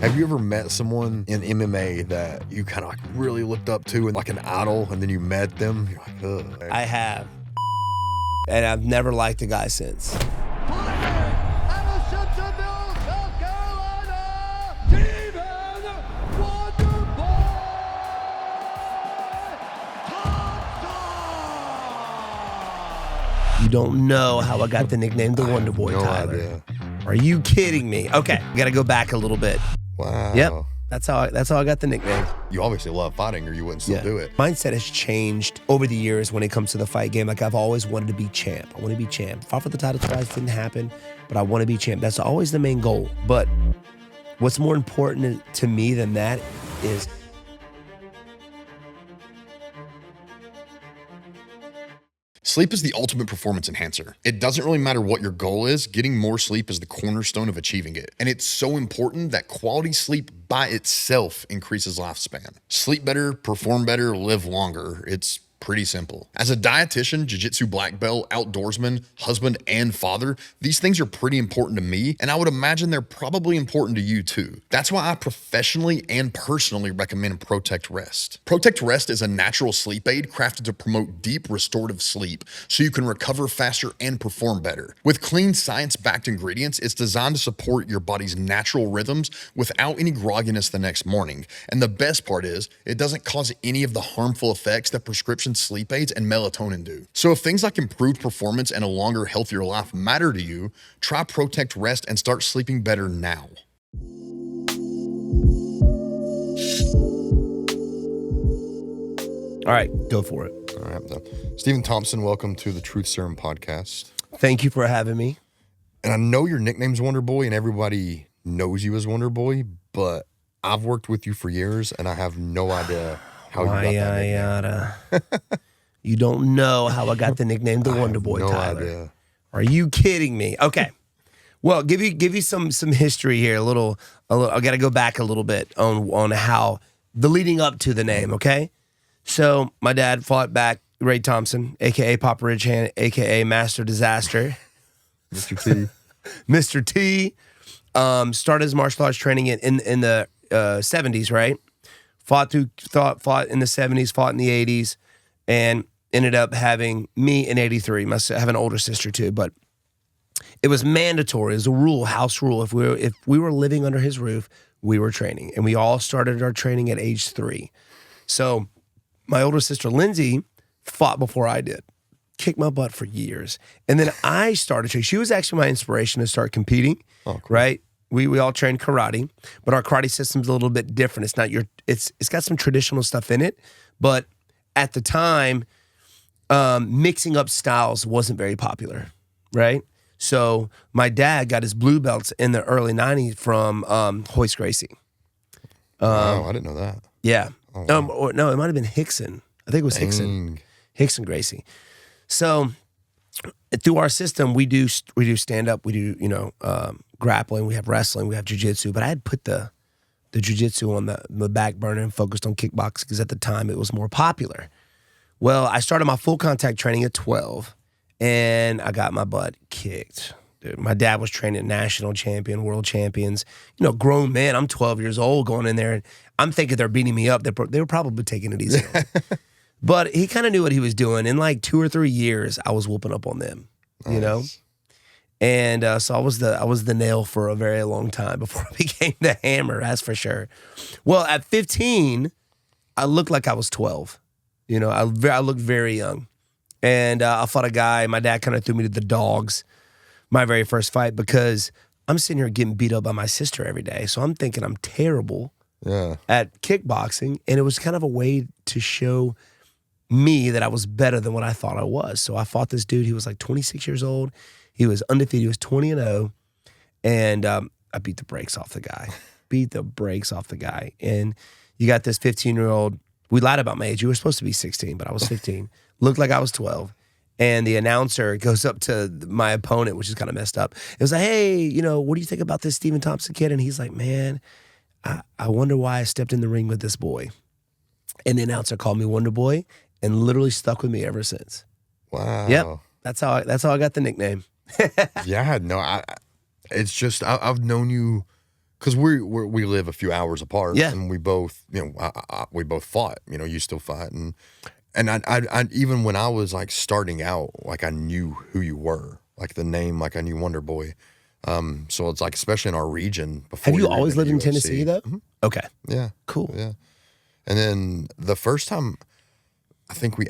Have you ever met someone in MMA that you kind of like really looked up to and like an idol, and then you met them? You're like, ugh. I have. And I've never liked the guy since. You don't know how I got the nickname the Wonderboy, Tyler. Idea. Are you kidding me? Okay, we gotta go back a little bit. Wow. Yep, that's how I got the nickname. You obviously love fighting, or you wouldn't still do it. Mindset has changed over the years when it comes to the fight game. Like, I've always wanted to be champ. I want to be champ. Fought for the title twice, didn't happen, but I want to be champ. That's always the main goal. But what's more important to me than that is Sleep is the ultimate performance enhancer. It doesn't really matter what your goal is, getting more sleep is the cornerstone of achieving it. And it's so important that quality sleep by itself increases lifespan. Sleep better, perform better, live longer. It's pretty simple. As a dietitian, jiu-jitsu black belt, outdoorsman, husband, and father, these things are pretty important to me, and I would imagine they're probably important to you too. That's why I professionally and personally recommend Protekt Rest. Protekt Rest is a natural sleep aid crafted to promote deep restorative sleep so you can recover faster and perform better. With clean, science-backed ingredients, it's designed to support your body's natural rhythms without any grogginess the next morning. And the best part is, it doesn't cause any of the harmful effects that prescription sleep aids and melatonin do. So if things like improved performance and a longer, healthier life matter to you, try Protekt Rest and start sleeping better now. all right, go for it. All right. Stephen Thompson, welcome to the Truth Serum podcast. Thank you for having me. And I know your nickname's Wonderboy and everybody knows you as Wonderboy, but I've worked with you for years and I have no idea how you got that nickname. You don't know how I got the nickname the Wonderboy, Tyler. Idea. Are you kidding me? Okay. Well, give you some history here. A little. I got to go back a little bit on how the leading up to the name. Okay. So my dad fought back Ray Thompson, aka Papa Ridge Hand, aka Master Disaster, Mr. T. Mr. T. Started his martial arts training in the 70s, right? Fought in the 70s, fought in the 80s, and ended up having me in 83. I have an older sister too, but it was mandatory. It was a rule, house rule. If we were living under his roof, we were training. And we all started our training at age 3. So my older sister, Lindsay, fought before I did. Kicked my butt for years. And then I started training. She was actually my inspiration to start competing, right? We all trained karate, but our karate system's a little bit different. It's not it's got some traditional stuff in it, but at the time, mixing up styles wasn't very popular, right? So my dad got his blue belts in the early 90s from Hoist Gracie. Oh, I didn't know that. Yeah. Oh, wow. Or no, it might have been Hickson. I think it was Hickson. Hickson Gracie. So through our system, we do stand up, we do grappling, we have wrestling, we have jiu-jitsu, but I had put the jiu-jitsu on the back burner and focused on kickboxing because at the time it was more popular. Well, I started my full contact training at 12 and I got my butt kicked. Dude, my dad was training national champion, world champions, grown men. I'm 12 years old going in there and I'm thinking they're beating me up. They were probably taking it easy. But he kind of knew what he was doing. In like 2 or 3 years, I was whooping up on them, Nice. And so I was the nail for a very long time before I became the hammer, that's for sure. Well, at 15, I looked like I was 12. I looked very young. And I fought a guy, my dad kind of threw me to the dogs, my very first fight, because I'm sitting here getting beat up by my sister every day. So I'm thinking I'm terrible at kickboxing. And it was kind of a way to show me that I was better than what I thought I was. So I fought this dude. He was like 26 years old. He was undefeated. He was 20-0. And I beat the brakes off the guy. And you got this 15-year-old. We lied about my age. You were supposed to be 16, but I was 15. Looked like I was 12. And the announcer goes up to my opponent, which is kind of messed up. It was like, hey, what do you think about this Stephen Thompson kid? And he's like, man, I wonder why I stepped in the ring with this boy. And the announcer called me Wonderboy and literally stuck with me ever since. Wow. Yep. That's how I got the nickname. Yeah, no, it's just, I've known you because we live a few hours apart, Yeah. and we both, we both fought. You still fight, and I even when I was like starting out, like I knew who you were, like the name, like I knew Wonderboy. So it's like, especially in our region. Before Have you were always into lived in UFC. Tennessee though? Mhm. Okay, Yeah, cool. yeah. And then the first time, I think we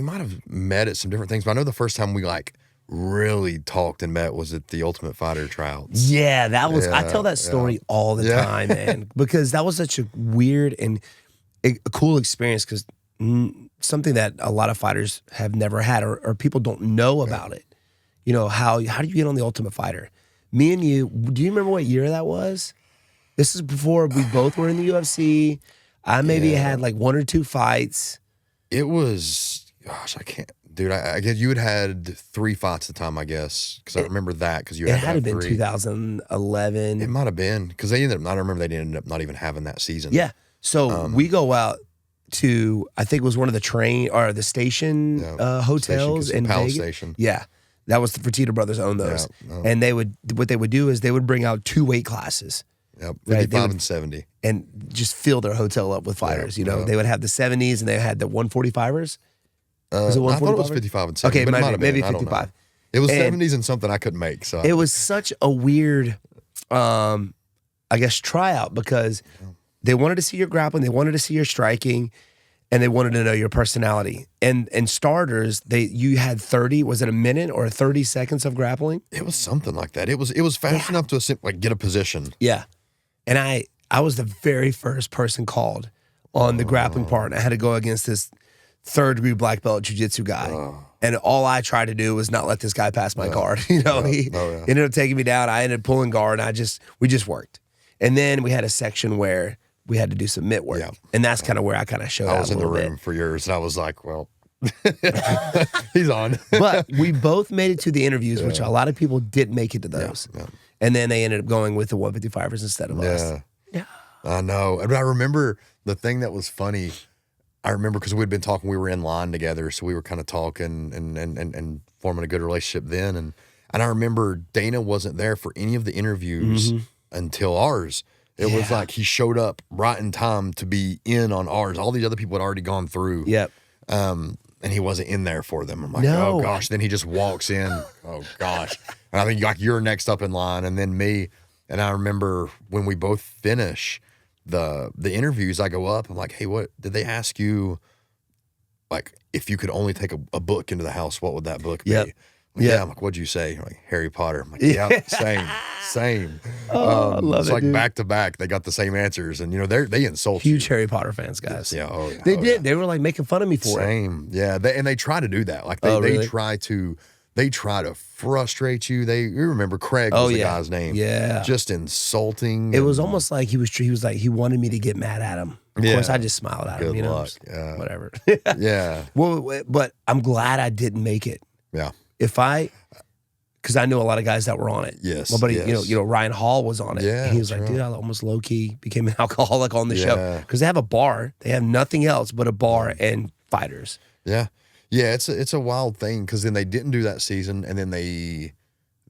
might have met at some different things, but I know the first time we like really talked and met was at the Ultimate Fighter tryouts. Yeah, that was. I tell Yeah, that story yeah. all the Yeah. time, man, because that was such a weird and a cool experience. Because something that a lot of fighters have never had, or people don't know about it. How do you get on the Ultimate Fighter? Me and you. Do you remember what year that was? This is before we both were in the UFC. I maybe had like 1 or 2 fights. It was, gosh, I can't, dude. I guess you had 3 fights at the time, I guess, because I remember that because you It had had to have been 3. 2011. It might have been because they ended up. I remember they ended up not even having that season. Yeah. So we go out to, I think it was one of the train or the station hotels in Palace Vegas. Station. Yeah. That was the Fertitta brothers owned those. Yeah, And what they would do is they would bring out 2 weight classes. Yep, Right, 55 and 70. And just fill their hotel up with fighters. Yeah. They would have the 70s and they had the 145ers. Was it I thought it was 145? 55 and 70. Okay, but it might have been. maybe I don't know. 55. It was And 70s and something I couldn't make. So it was such a weird, I guess, tryout because they wanted to see your grappling, they wanted to see your striking, and they wanted to know your personality. And starters, you had 30. Was it a minute or 30 seconds of grappling? it was something like that. It was fast enough to like get a position. Yeah. And I was the very first person called on the grappling part. And I had to go against this 3rd-degree black belt jiu-jitsu guy. And all I tried to do was not let this guy pass my guard. He ended up taking me down. I ended up pulling guard, and we just worked. And then we had a section where we had to do some mitt work. Yeah. And that's kind of where I kind of showed out I was a in the little room bit. for years, and I was like, well, he's on. But we both made it to the interviews, which a lot of people didn't make it to those. Yeah. And then they ended up going with the 155ers instead of us. Yeah. I know. And I remember the thing that was funny. I remember because we'd been talking, we were in line together, so we were kind of talking and forming a good relationship then. And I remember Dana wasn't there for any of the interviews until ours. It was like he showed up right in time to be in on ours. All these other people had already gone through. Yep. And he wasn't in there for them. I'm like, No. oh gosh. Then he just walks in. Oh gosh. And I think like you're next up in line, and then me. And I remember when we both finish the interviews, I go up. I'm like, hey, what did they ask you? Like, if you could only take a book into the house, what would that book be? Yep. Like, Yep. I'm like, what'd you say? I'm like, Harry Potter. I'm like, yeah, same. Oh, I love it's it, like dude. back to back. They got the same answers, and they insult Huge you. Harry Potter fans, guys. Yeah, oh yeah. They oh, did. yeah. They were like making fun of me for it. Same. Yeah. They try to do that. Like they Really? they try to frustrate you. You remember Craig was the guy's name. Yeah. Just insulting. It was almost like he was like, he wanted me to get mad at him. Of Yeah. course, I just smiled at him, Good you know, luck. just, Yeah. whatever. Yeah. Well, but I'm glad I didn't make it. Yeah. Because I knew a lot of guys that were on it. Yes, My buddy, yes. Ryan Hall was on it. Yeah, And he was that's like, right. dude, I almost low key became an alcoholic on the show. Yeah. Because they have a bar. They have nothing else but a bar and fighters. Yeah. Yeah. It's a wild thing because then they didn't do that season, and then they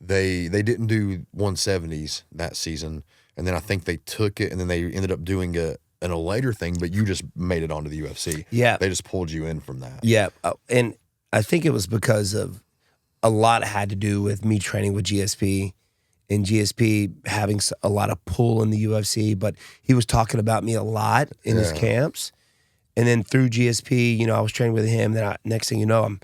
didn't do 170s that season, and then I think they took it, and then they ended up doing a later thing, but you just made it onto the UFC. Yeah. They just pulled you in from that. Yeah. And I think it was because of a lot had to do with me training with GSP and GSP having a lot of pull in the UFC, but he was talking about me a lot in his camps. And then through GSP, I was training with him. Then next thing you know,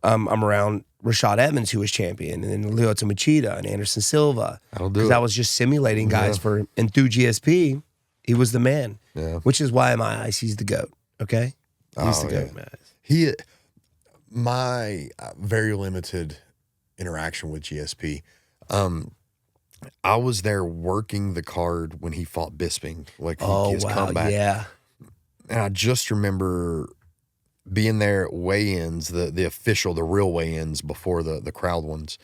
I'm around Rashad Evans, who was champion, and then Lyoto Machida and Anderson Silva. That'll do Because it. I was just simulating guys and through GSP, he was the man. Yeah. Which is why in my eyes, he's the GOAT. Okay? He's the GOAT, man. My very limited interaction with GSP, I was there working the card when he fought Bisping, like his comeback. Yeah. And I just remember being there at weigh-ins, the real weigh-ins before the crowd ones.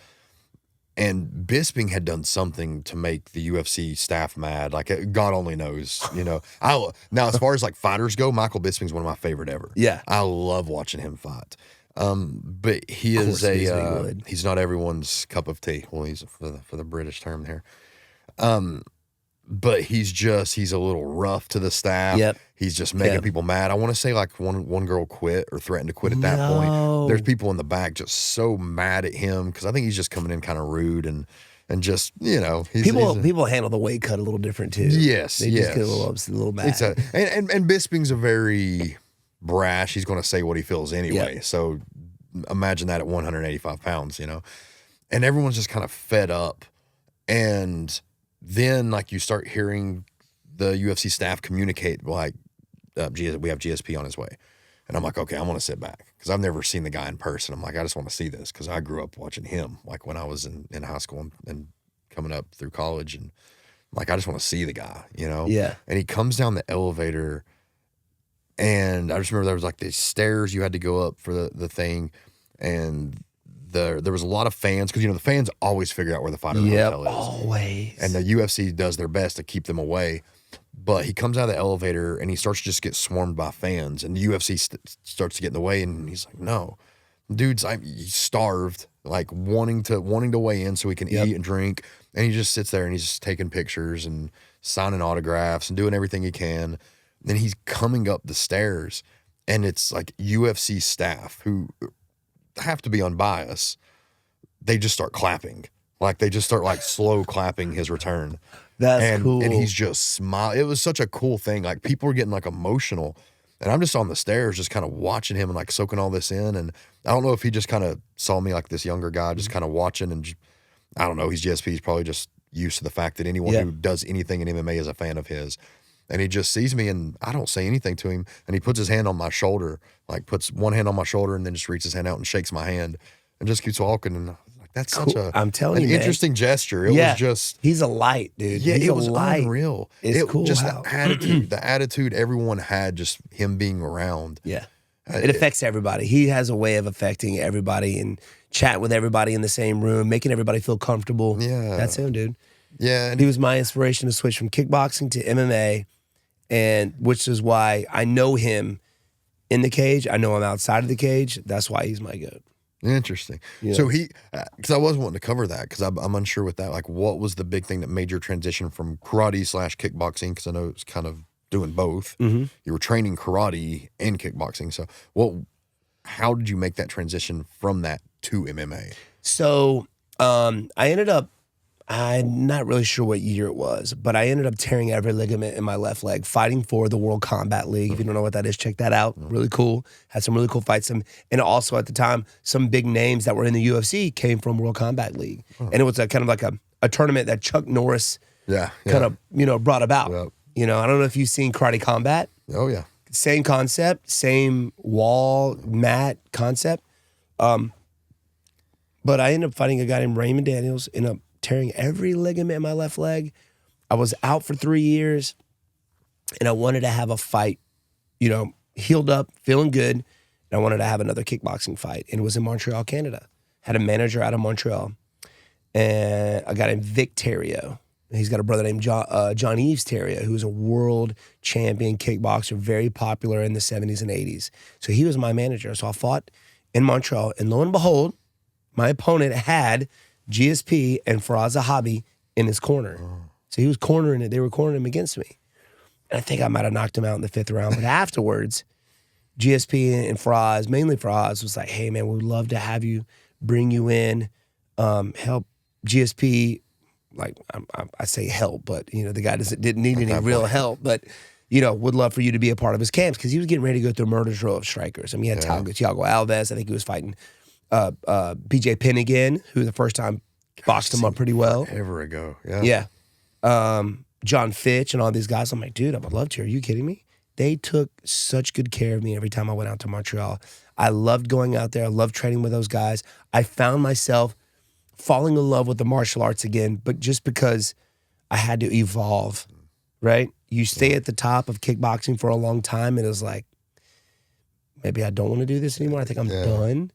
And Bisping had done something to make the UFC staff mad. Like, God only knows, Now, as far as like fighters go, Michael Bisping's one of my favorite ever. Yeah. I love watching him fight. But he Of is course he is good. he's not everyone's cup of tea. Well, he's for the British term there. but he's a little rough to the staff. Yep. He's just making people mad. I want to say like one girl quit or threatened to quit at that point. There's people in the back just so mad at him because I think he's just coming in kind of rude and just, people handle the weight cut a little different too. Yes, they just get a little mad. And Bisping's a very brash. He's going to say what he feels anyway. Yep. So imagine that at 185 pounds, and everyone's just kind of fed up. And then like you start hearing the UFC staff communicate like, we have GSP on his way. And I'm like, okay, I want to sit back because I've never seen the guy in person. I'm like, I just want to see this because I grew up watching him like when I was in high school and coming up through college. And like, I just want to see the guy, Yeah. And he comes down the elevator and I just remember there was like these stairs you had to go up for the thing. And there was a lot of fans because, the fans always figure out where the fighter hotel is. Always. And the UFC does their best to keep them away. But he comes out of the elevator and he starts to just get swarmed by fans, and the UFC starts to get in the way. And he's like, "No, dude's he's starved, like wanting to weigh in so he can eat and drink." And he just sits there and he's just taking pictures and signing autographs and doing everything he can. Then he's coming up the stairs, and it's like UFC staff who have to be unbiased. They just start clapping, like they just start like slow clapping his return. That's cool. And he's just smiling. It was such a cool thing. Like people were getting like emotional, and I'm just on the stairs, just kind of watching him and like soaking all this in. And I don't know if he just kind of saw me like this younger guy, just kind of watching. And I don't know. He's GSP. He's probably just used to the fact that anyone who does anything in MMA is a fan of his. And he just sees me, and I don't say anything to him. And he puts his hand on my shoulder, like puts one hand on my shoulder, and then just reaches his hand out and shakes my hand, and just keeps walking. And that's cool. such I'm telling an you, interesting gesture. It was just he's a light, dude. Yeah, He's it was light. unreal. It's cool. Just the attitude everyone had, just him being around. Yeah, it affects everybody. He has a way of affecting everybody and chatting with everybody in the same room, making everybody feel comfortable. Yeah, that's him, dude. Yeah, and he was my inspiration to switch from kickboxing to MMA, and which is why I know him in the cage. I know him outside of the cage. That's why he's my GOAT. Interesting. Yeah. So because I was wanting to cover that because I'm unsure with that. Like, what was the big thing that made your transition from karate / kickboxing? Because I know it's kind of doing both. Mm-hmm. You were training karate and kickboxing. So, how did you make that transition from that to MMA? So, I ended up. I'm not really sure what year it was, but I ended up tearing every ligament in my left leg fighting for the World Combat League. If you don't know what that is, check that out. Really cool. Had some really cool fights. And also at the time, some big names that were in the UFC came from World Combat League. And it was kind of like a tournament that Chuck Norris kind of, brought about. Yep. I don't know if you've seen Karate Combat. Oh, yeah. Same concept, same wall, mat concept. But I ended up fighting a guy named Raymond Daniels in a tearing every ligament in my left leg. I was out for 3 years, and I wanted to have a fight, healed up, feeling good, and I wanted to have another kickboxing fight. And it was in Montreal, Canada. Had a manager out of Montreal, and a guy named Vic Terrio. He's got a brother named John Eves Terrio, who's a world champion kickboxer, very popular in the 70s and 80s. So he was my manager. So I fought in Montreal, and lo and behold, my opponent had GSP and Faraz Zahabi in his corner. So he was cornering it. They were cornering him against me. And I think I might have knocked him out in the 5th round. But afterwards, GSP and Faraz, mainly Faraz, was like, hey, man, we'd love to have you, bring you in, help GSP. Like, I say help, but, the guy didn't need any real help. But, would love for you to be a part of his camps because he was getting ready to go through a murder drill of strikers. I mean, he had Thiago Alves. I think he was fighting BJ Penn again, who the first time boxed him up pretty well. Forever ago, yeah. John Fitch and all these guys. I'm like, dude, I would love to. Are you kidding me? They took such good care of me every time I went out to Montreal. I loved going out there. I loved training with those guys. I found myself falling in love with the martial arts again, but just because I had to evolve, right? You stay at the top of kickboxing for a long time, and it was like, maybe I don't want to do this anymore. I think I'm done.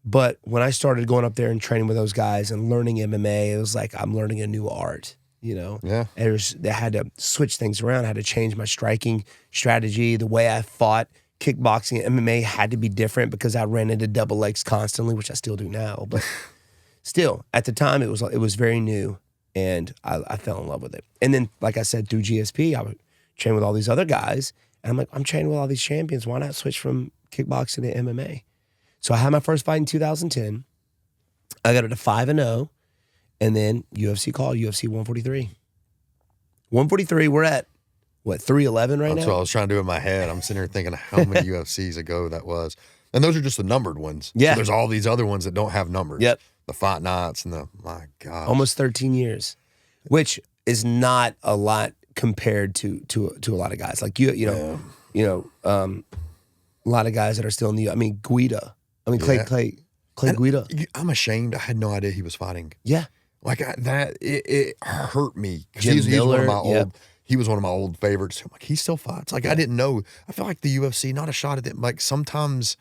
But when I started going up there and training with those guys and learning MMA, it was like I'm learning a new art, Yeah. I had to switch things around. I had to change my striking strategy. The way I fought kickboxing and MMA had to be different because I ran into double legs constantly, which I still do now. But still, at the time, it was very new. And I fell in love with it. And then, like I said, through GSP, I would train with all these other guys. And I'm like, I'm training with all these champions. Why not switch from kickboxing to MMA? So I had my first fight in 2010. I got it to 5-0. And then UFC called, UFC 143. 143, we're at, what, 311 right now? That's what I was trying to do in my head. I'm sitting here thinking how many UFCs ago that was. And those are just the numbered ones. Yeah. So there's all these other ones that don't have numbers. Yep. The Fight Nights and my God. Almost 13 years, which is not a lot compared to a lot of guys. Like, a lot of guys that are still in the, Guida. Clay Guida. I'm ashamed. I had no idea he was fighting. Yeah. Like it hurt me. Jim Miller, He was one of my old favorites. I'm like, he still fights. Like, I didn't know. I feel like the UFC, not a shot at them. Like, sometimes,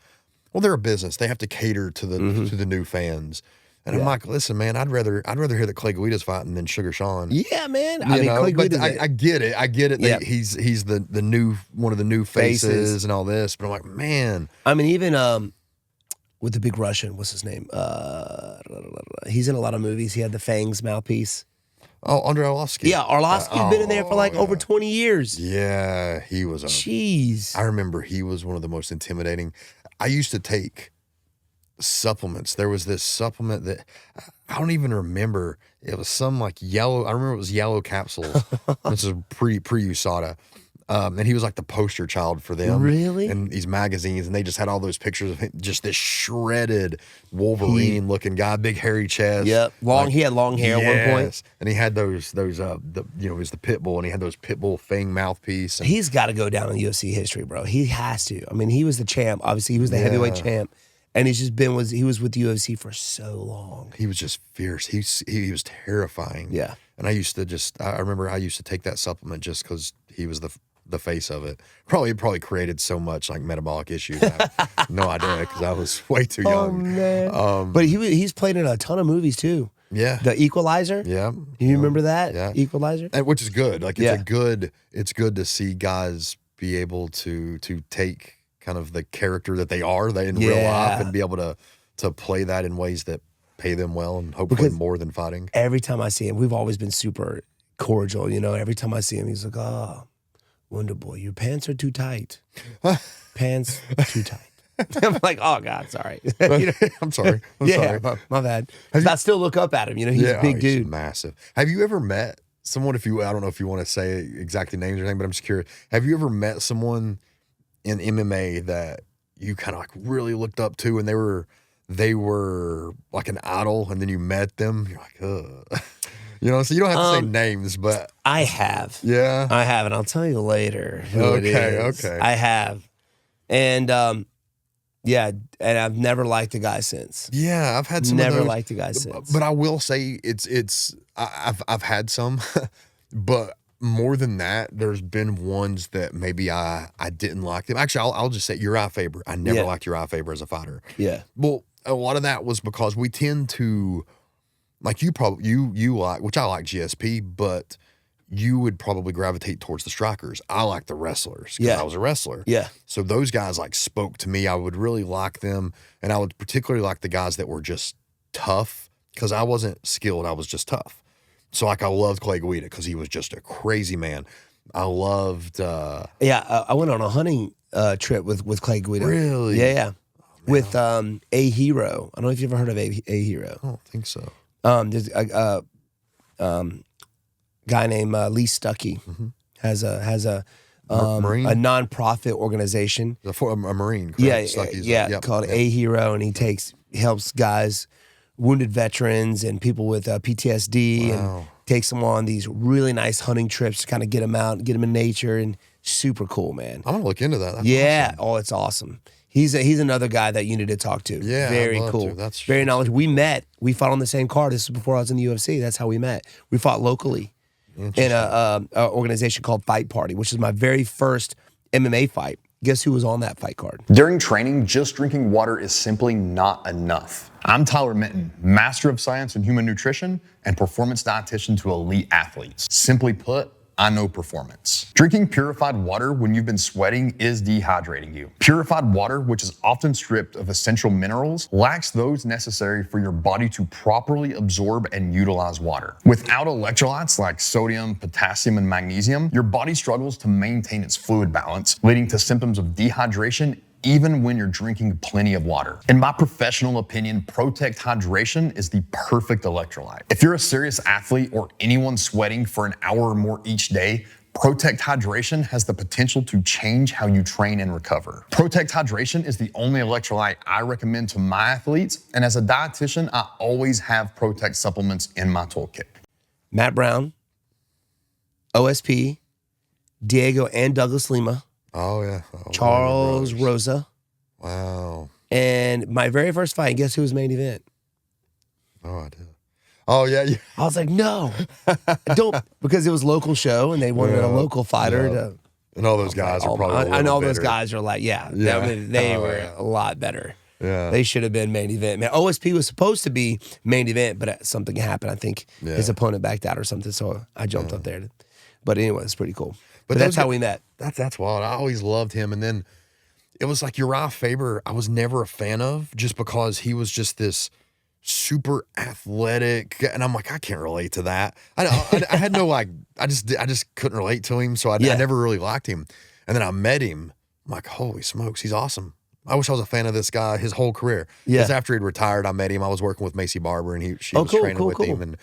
well, they're a business. They have to cater to the new fans. And I'm like, listen, man, I'd rather hear that Clay Guida's fighting than Sugar Sean. Yeah, man. Clay Guida. I get it. I get it. Yep. That he's the new one of the new faces and all this. But I'm like, man. Even with the big Russian, what's his name? He's in a lot of movies. He had the Fangs mouthpiece. Oh, Andrei Arlovsky. Yeah, Arlovsky's been in there for over 20 years. Yeah, he was. Jeez. I remember he was one of the most intimidating. I used to take supplements. There was this supplement that I don't even remember. It was some like yellow. I remember it was yellow capsules. This is pre-USADA. And he was like the poster child for them. Really? And these magazines, and they just had all those pictures of him, just this shredded Wolverine-looking guy, big hairy chest. Yep, he had long hair at one point. And he had those it was the pit bull, and he had those pit bull fang mouthpiece. And he's got to go down in UFC history, bro. He has to. He was the champ. Obviously, he was the heavyweight champ, and he was with the UFC for so long. He was just fierce. He was terrifying. Yeah. And I remember I used to take that supplement just because he was the face of it. Probably created so much like metabolic issues. I have no idea because I was way too young. Oh man! But he's played in a ton of movies too. Yeah. The Equalizer. Yeah. You remember that? Yeah. Equalizer. And, which is good. Like it's good to see guys be able to take kind of the character that they are in real life and be able to play that in ways that pay them well and hopefully more than fighting. Every time I see him, we've always been super cordial. Every time I see him, he's like, "Oh, Wonderboy, your pants are too tight. Pants too tight." I'm like, "Oh God, sorry." I'm sorry. My bad. I still look up at him. He's a big dude. He's massive. Have you ever met someone? I don't know if you want to say exactly names or anything, but I'm just curious. Have you ever met someone in MMA that you kind of like really looked up to, and they were like an idol, and then you met them, you're like, ugh. So you don't have to say names, but I have. Yeah. I have, and I'll tell you later who it is. Okay. I have. And and I've never liked the guy since. Yeah, I've had some never of those, liked the guy since. But I will say I've had some, but more than that, there's been ones that maybe I didn't like them. Actually, I'll just say Uriah Faber. I never liked Uriah Faber as a fighter. Yeah. Well, a lot of that was because we tend to, like you like, which I like GSP, but you would probably gravitate towards the strikers. I like the wrestlers because I was a wrestler. Yeah. So those guys like spoke to me. I would really like them, and I would particularly like the guys that were just tough because I wasn't skilled. I was just tough. So like I loved Clay Guida because he was just a crazy man. I loved. I went on a hunting trip with Clay Guida. Really? Yeah. With A Hero. I don't know if you've ever heard of A Hero. I don't think so. There's a guy named Lee Stuckey has a Marine? a nonprofit organization. A Marine. Correct? Called A Hero, and he helps guys, wounded veterans and people with PTSD, and takes them on these really nice hunting trips to kind of get them out, get them in nature, and super cool, man. I'm gonna look into that. That's awesome. Oh, it's awesome. He's another guy that you need to talk to. Yeah, very I'd love cool. to. That's very knowledgeable. We met. We fought on the same card. This was before I was in the UFC. That's how we met. We fought locally in a organization called Fight Party, which is my very first MMA fight. Guess who was on that fight card? During training, just drinking water is simply not enough. I'm Tyler Minton, Master of Science in Human Nutrition and Performance Dietitian to elite athletes. Simply put, I know performance. Drinking purified water when you've been sweating is dehydrating you. Purified water, which is often stripped of essential minerals, lacks those necessary for your body to properly absorb and utilize water. Without electrolytes like sodium, potassium, and magnesium, your body struggles to maintain its fluid balance, leading to symptoms of dehydration even when you're drinking plenty of water. In my professional opinion, Protekt hydration is the perfect electrolyte. If you're a serious athlete or anyone sweating for an hour or more each day, Protekt hydration has the potential to change how you train and recover. Protekt hydration is the only electrolyte I recommend to my athletes, and as a dietitian, I always have Protekt supplements in my toolkit. Matt Brown, OSP, Diego and Douglas Lima, Oh, yeah. Oh, Charles Wonder Brothers. Rosa, Wow. and my very first fight, guess who was main event? Oh, I did. Oh, yeah. Yeah. I was like, no, don't, because it was local show and they wanted a local fighter Yeah. to. And all those guys are probably I know better. those guys are like, Yeah. they Oh, were yeah. a lot better. Yeah. They should have been main event. Man, OSP was supposed to be main event, but something happened. I think his opponent backed out or something, so I jumped up there. But anyway, it's pretty cool. But that's how we met. That's wild. I always loved him. And then it was like Uriah Faber, I was never a fan of just because he was just this super athletic. And I'm like, I can't relate to that. I had no, like, I just couldn't relate to him. So I never really liked him. And then I met him. I'm like, holy smokes, he's awesome. I wish I was a fan of this guy his whole career. Yeah. Because after he'd retired, I met him. I was working with Macy Barber and she was training with him. And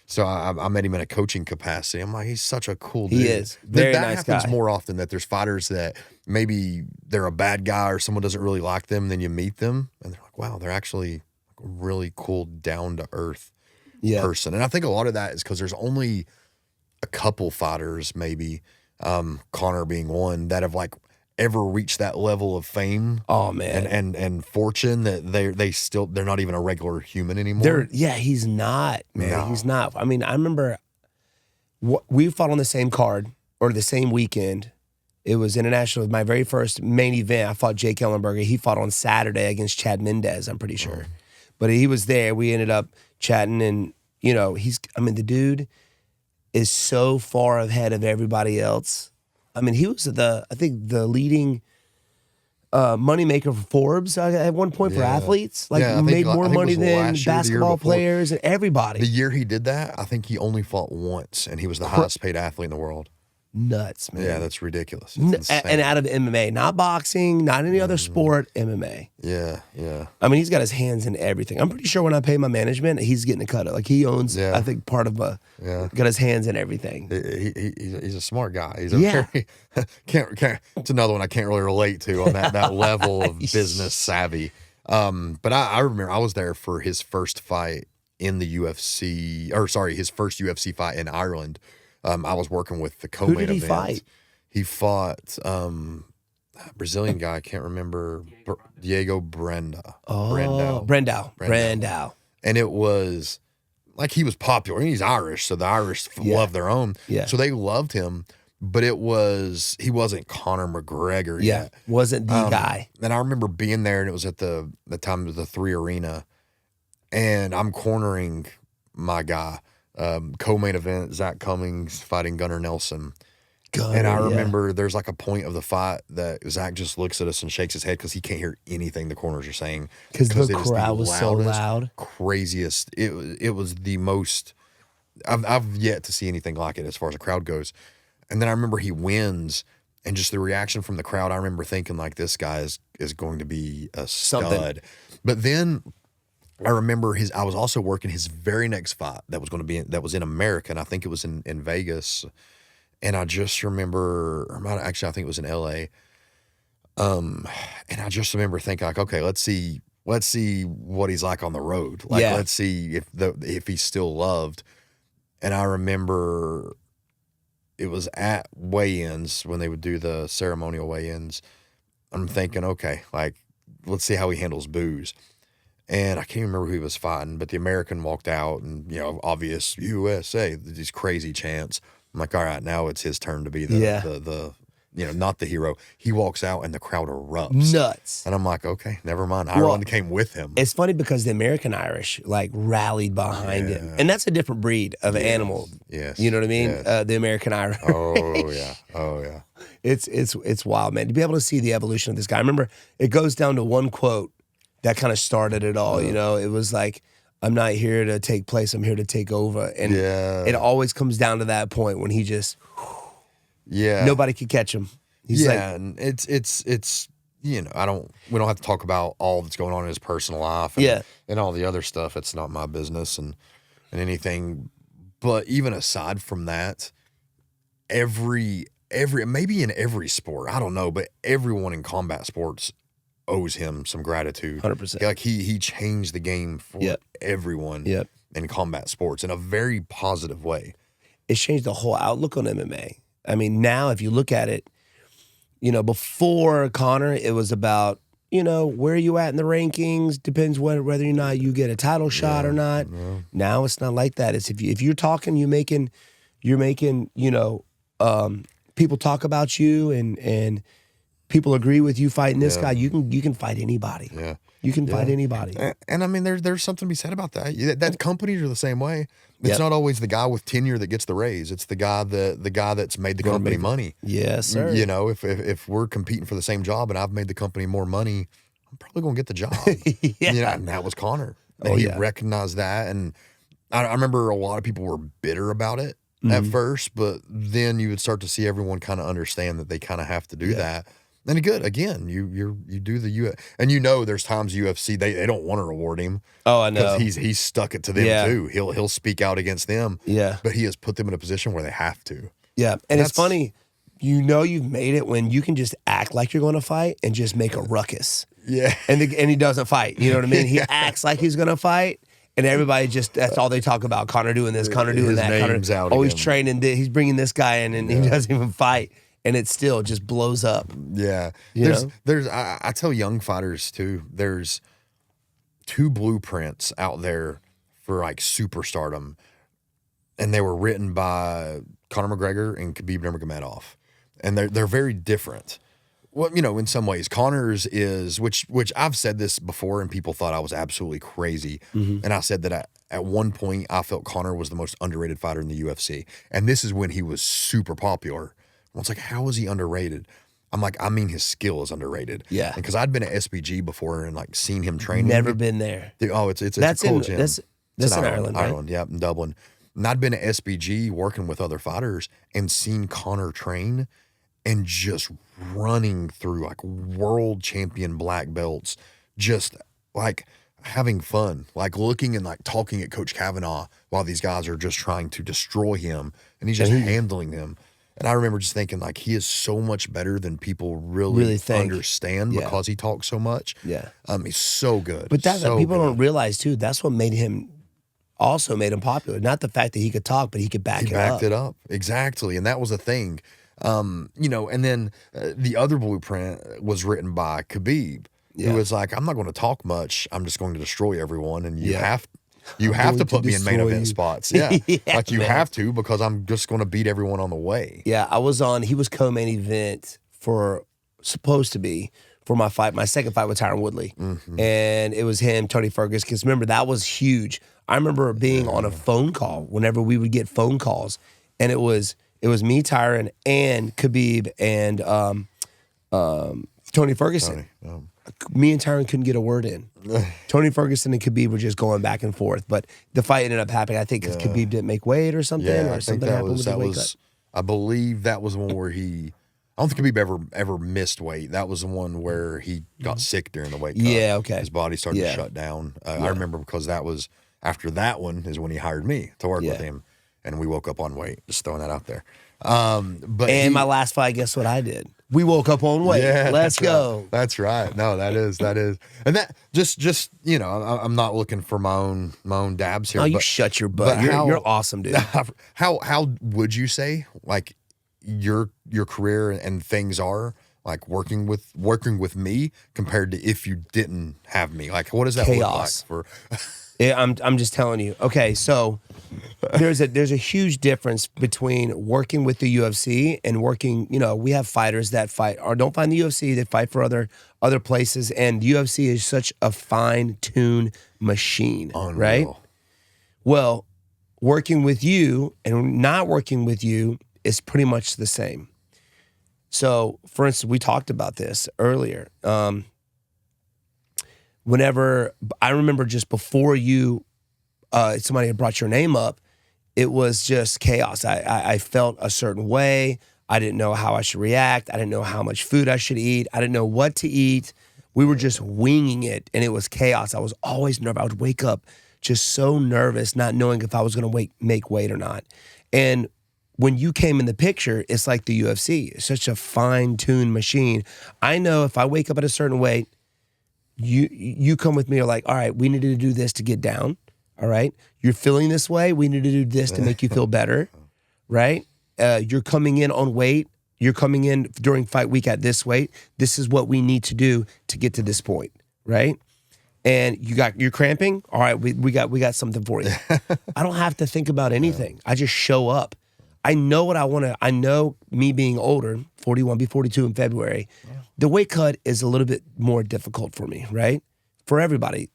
so I met him in a coaching capacity. I'm like, he's such a cool dude. He is. Very that nice happens guy. more often, that there's fighters that maybe they're a bad guy or someone doesn't really like them. Then you meet them and they're like, wow, they're actually a really cool, down to earth person. And I think a lot of that is because there's only a couple fighters, maybe Conor being one, that have like ever reached that level of fame. Oh man, and fortune that they're not even a regular human anymore. He's not, man. No. He's not. I mean, I remember we fought on the same card or the same weekend. It was international. My very first main event. I fought Jake Ellenberger. He fought on Saturday against Chad Mendez, I'm pretty sure. But he was there. We ended up chatting, and the dude is so far ahead of everybody else. I mean, he was the leading moneymaker for Forbes at one point for athletes. Like, I think made more it was money than last year, the year basketball before. players and everybody. The year he did that, I think he only fought once, and he was the highest paid athlete in the world. Nuts, man. Yeah, that's ridiculous. It's insane. And out of MMA, not boxing, not any other sport, MMA. Yeah. I mean, he's got his hands in everything. I'm pretty sure when I pay my management, he's getting a cut. Like, he owns, I think, part of got his hands in everything. He's a smart guy. He's a very it's another one I can't really relate to on that level of business savvy. But I remember I was there for his first fight in the UFC, his first UFC fight in Ireland. I was working with the co-main event. Who did he fight? He fought a Brazilian guy. I can't remember. Diego Brandao. Brandao. And it was like, he was popular. And he's Irish, so the Irish love their own. Yeah. So they loved him. But he wasn't Conor McGregor yet. Wasn't the guy. And I remember being there, and it was at the time of the 3 Arena, and I'm cornering my guy. Co-main event, Zach Cummings fighting Gunnar Nelson. And I remember there's like a point of the fight that Zach just looks at us and shakes his head because he can't hear anything the corners are saying. Because the crowd was so loud. Craziest. It was the most, I've yet to see anything like it as far as a crowd goes. And then I remember he wins, and just the reaction from the crowd, I remember thinking, like, this guy is going to be a stud. But then I remember I was also working his very next fight that was in America, and I think it was in Vegas. And I just remember, I think it was in LA. And I just remember thinking, like, okay, let's see what he's like on the road. Like, let's see if he's still loved. And I remember it was at weigh-ins when they would do the ceremonial weigh-ins. I'm thinking, okay, like, let's see how he handles booze. And I can't remember who he was fighting, but the American walked out, and, obvious USA, these crazy chants. I'm like, all right, now it's his turn to be the not the hero. He walks out and the crowd erupts. Nuts. And I'm like, okay, never mind. Ireland came with him. It's funny because the American Irish like rallied behind him, and that's a different breed of animal. Yes, you know what I mean. yes. The American Irish. Oh yeah. It's wild, man. To be able to see the evolution of this guy. I remember it goes down to one quote that kind of started it all. It was like, "I'm not here to take place. I'm here to take over." And it always comes down to that point when he just, nobody could catch him. He's like, and it's we don't have to talk about all that's going on in his personal life and all the other stuff. It's not my business and anything. But even aside from that, every maybe in every sport, I don't know, but everyone in combat sports owes him some gratitude. 100%. Like he changed the game for everyone in combat sports in a very positive way. It changed the whole outlook on MMA. I mean, now if you look at it, before Conor, it was about, where are you at in the rankings? Depends whether or not you get a title shot or not. Yeah. Now it's not like that. It's if you're talking, you're making, people talk about you and people agree with you fighting this guy. You can fight anybody. Yeah. You can fight anybody. And I mean, there's something to be said about that. That companies are the same way. It's not always the guy with tenure that gets the raise. It's the guy that's made the company money. Yes, sir. If we're competing for the same job and I've made the company more money, I'm probably gonna get the job. And that was Conor. And he recognized that. And I remember a lot of people were bitter about it at first, but then you would start to see everyone kind of understand that they kind of have to do that. And good, again, you do the and there's times UFC they don't want to reward him. Oh, I know. Because he's stuck it to them too. He'll speak out against them. Yeah. But he has put them in a position where they have to. Yeah. And it's funny, you've made it when you can just act like you're going to fight and just make a ruckus. Yeah. And he doesn't fight. You know what I mean? He acts like he's going to fight. And everybody that's all they talk about. Conor doing this, Conor doing that. Name's out Conor, he's again. training. He's bringing this guy in and he doesn't even fight. And it still just blows up. Yeah. I tell young fighters too, there's two blueprints out there for like superstardom. And they were written by Conor McGregor and Khabib Nurmagomedov. And they're very different. Well, in some ways, Conor's is, which I've said this before and people thought I was absolutely crazy. And I said that at one point I felt Conor was the most underrated fighter in the UFC. And this is when he was super popular. I was like, how is he underrated? I'm like, I mean, his skill is underrated. Yeah. Because I'd been at SBG before and like seen him training. Never been there. It's a cool gym. That's in Ireland, right? Ireland, yeah, in Dublin. And I'd been at SBG working with other fighters and seen Conor train and just running through like world champion black belts, just like having fun, like looking and like talking at Coach Kavanaugh while these guys are just trying to destroy him and he's just handling them. And I remember just thinking, like, he is so much better than people really understand because he talks so much. Yeah. He's so good. But that so people good. don't realize, too, that's what made him popular. Not the fact that he could talk, but he could back it up. He backed it up. Exactly. And that was a thing. And then the other blueprint was written by Khabib, who was like, I'm not going to talk much. I'm just going to destroy everyone. And you have to put me in main event spots. Yeah. Like you have to, because I'm just going to beat everyone on the way. Yeah. He was co-main event supposed to be for my second fight with Tyron Woodley. Mm-hmm. And it was him, Tony Ferguson. Because remember, that was huge. I remember being on a phone call whenever we would get phone calls. And it was me, Tyron, and Khabib and Tony Ferguson. Me and Tyron couldn't get a word in. Tony Ferguson and Khabib were just going back and forth, but the fight ended up happening. I think because Khabib didn't make weight or something, or something happened with the weight cut. I believe that was the one where I don't think Khabib ever missed weight. That was the one where he got sick during the weight cut. Yeah, okay. His body started to shut down. I remember because that was after that one is when he hired me to work with him, and we woke up on weight. Just throwing that out there. My last fight, guess what I did? We woke up on weight. Yeah, let's go. Right. That's right. No, that is, and that just I'm not looking for my own dabs here. Oh, you shut your butt. You're awesome, dude. How would you say like your career and things are Like working with me compared to if you didn't have me? Like, what does that Chaos. look like for? Yeah, I'm just telling you. Okay, so there's a huge difference between working with the UFC and working. You know, we have fighters that fight or don't find the UFC. They fight for other places, and the UFC is such a fine-tuned machine, right? Unreal. Well, working with you and not working with you is pretty much the same. So, for instance, we talked about this earlier. Whenever I remember just before you, somebody had brought your name up, it was just chaos. I felt a certain way. I didn't know how I should react. I didn't know how much food I should eat. I didn't know what to eat. We were just winging it, and it was chaos. I was always nervous. I would wake up just so nervous, not knowing if I was going to make weight or not. And when you came in the picture, it's like the UFC. It's such a fine-tuned machine. I know if I wake up at a certain weight, you come with me, you're like, all right, we needed to do this to get down. All right. You're feeling this way. We need to do this to make you feel better. Right. You're coming in on weight. You're coming in during fight week at this weight. This is what we need to do to get to this point. Right. And you're cramping. All right. We got something for you. I don't have to think about anything. I just show up. I know what I want to. I know me being older, 41, be 42 in February. Yeah. The weight cut is a little bit more difficult for me, right? For everybody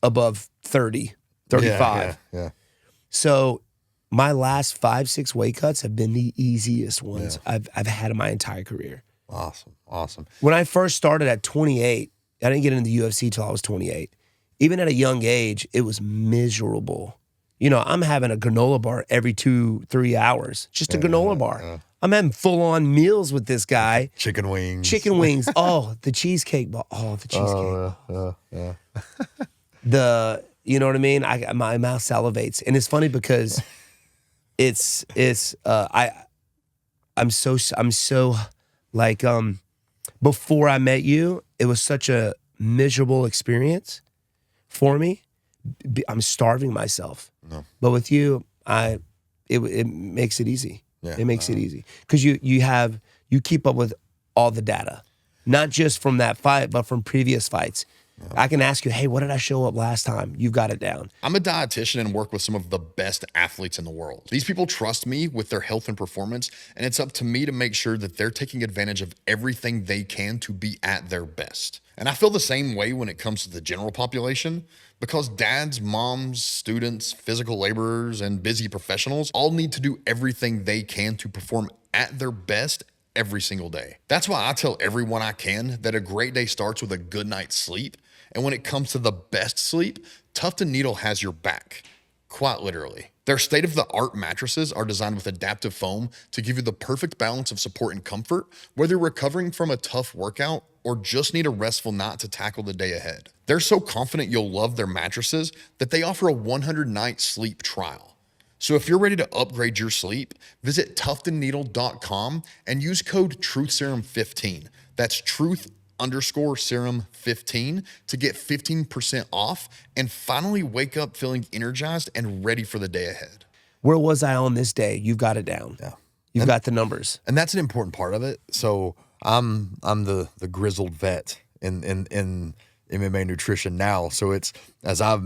above 30, 35. Yeah. So my last 5-6 weight cuts have been the easiest ones I've had in my entire career. Awesome. When I first started at 28, I didn't get into the UFC till I was 28. Even at a young age, it was miserable. You know, I'm having a granola bar every 2-3 hours. Just a granola bar. I'm having full-on meals with this guy. Chicken wings. Oh, the cheesecake. Oh, the cheesecake. Yeah. You know what I mean? My mouth salivates. And it's funny because I'm so like, before I met you, it was such a miserable experience for me. I'm starving myself. No. But with you, it makes it easy. Yeah. It makes it easy because you keep up with all the data, not just from that fight, but from previous fights. Yeah. I can ask you, hey, what did I show up last time? You've got it down. I'm a dietitian and work with some of the best athletes in the world. These people trust me with their health and performance, and it's up to me to make sure that they're taking advantage of everything they can to be at their best. And I feel the same way when it comes to the general population, because dads, moms, students, physical laborers, and busy professionals all need to do everything they can to perform at their best every single day. That's why I tell everyone I can that a great day starts with a good night's sleep. And when it comes to the best sleep, Tuft & Needle has your back, quite literally. Their state-of-the-art mattresses are designed with adaptive foam to give you the perfect balance of support and comfort, whether you're recovering from a tough workout or just need a restful night to tackle the day ahead. They're so confident you'll love their mattresses that they offer a 100-night sleep trial. So if you're ready to upgrade your sleep, visit tuftandneedle.com and use code TruthSerum15. That's Truth_Serum15 to get 15% off and finally wake up feeling energized and ready for the day ahead. Where was I on this day? You've got it down. Yeah. You've got the numbers. And that's an important part of it. So I'm the grizzled vet in MMA nutrition now. So it's as I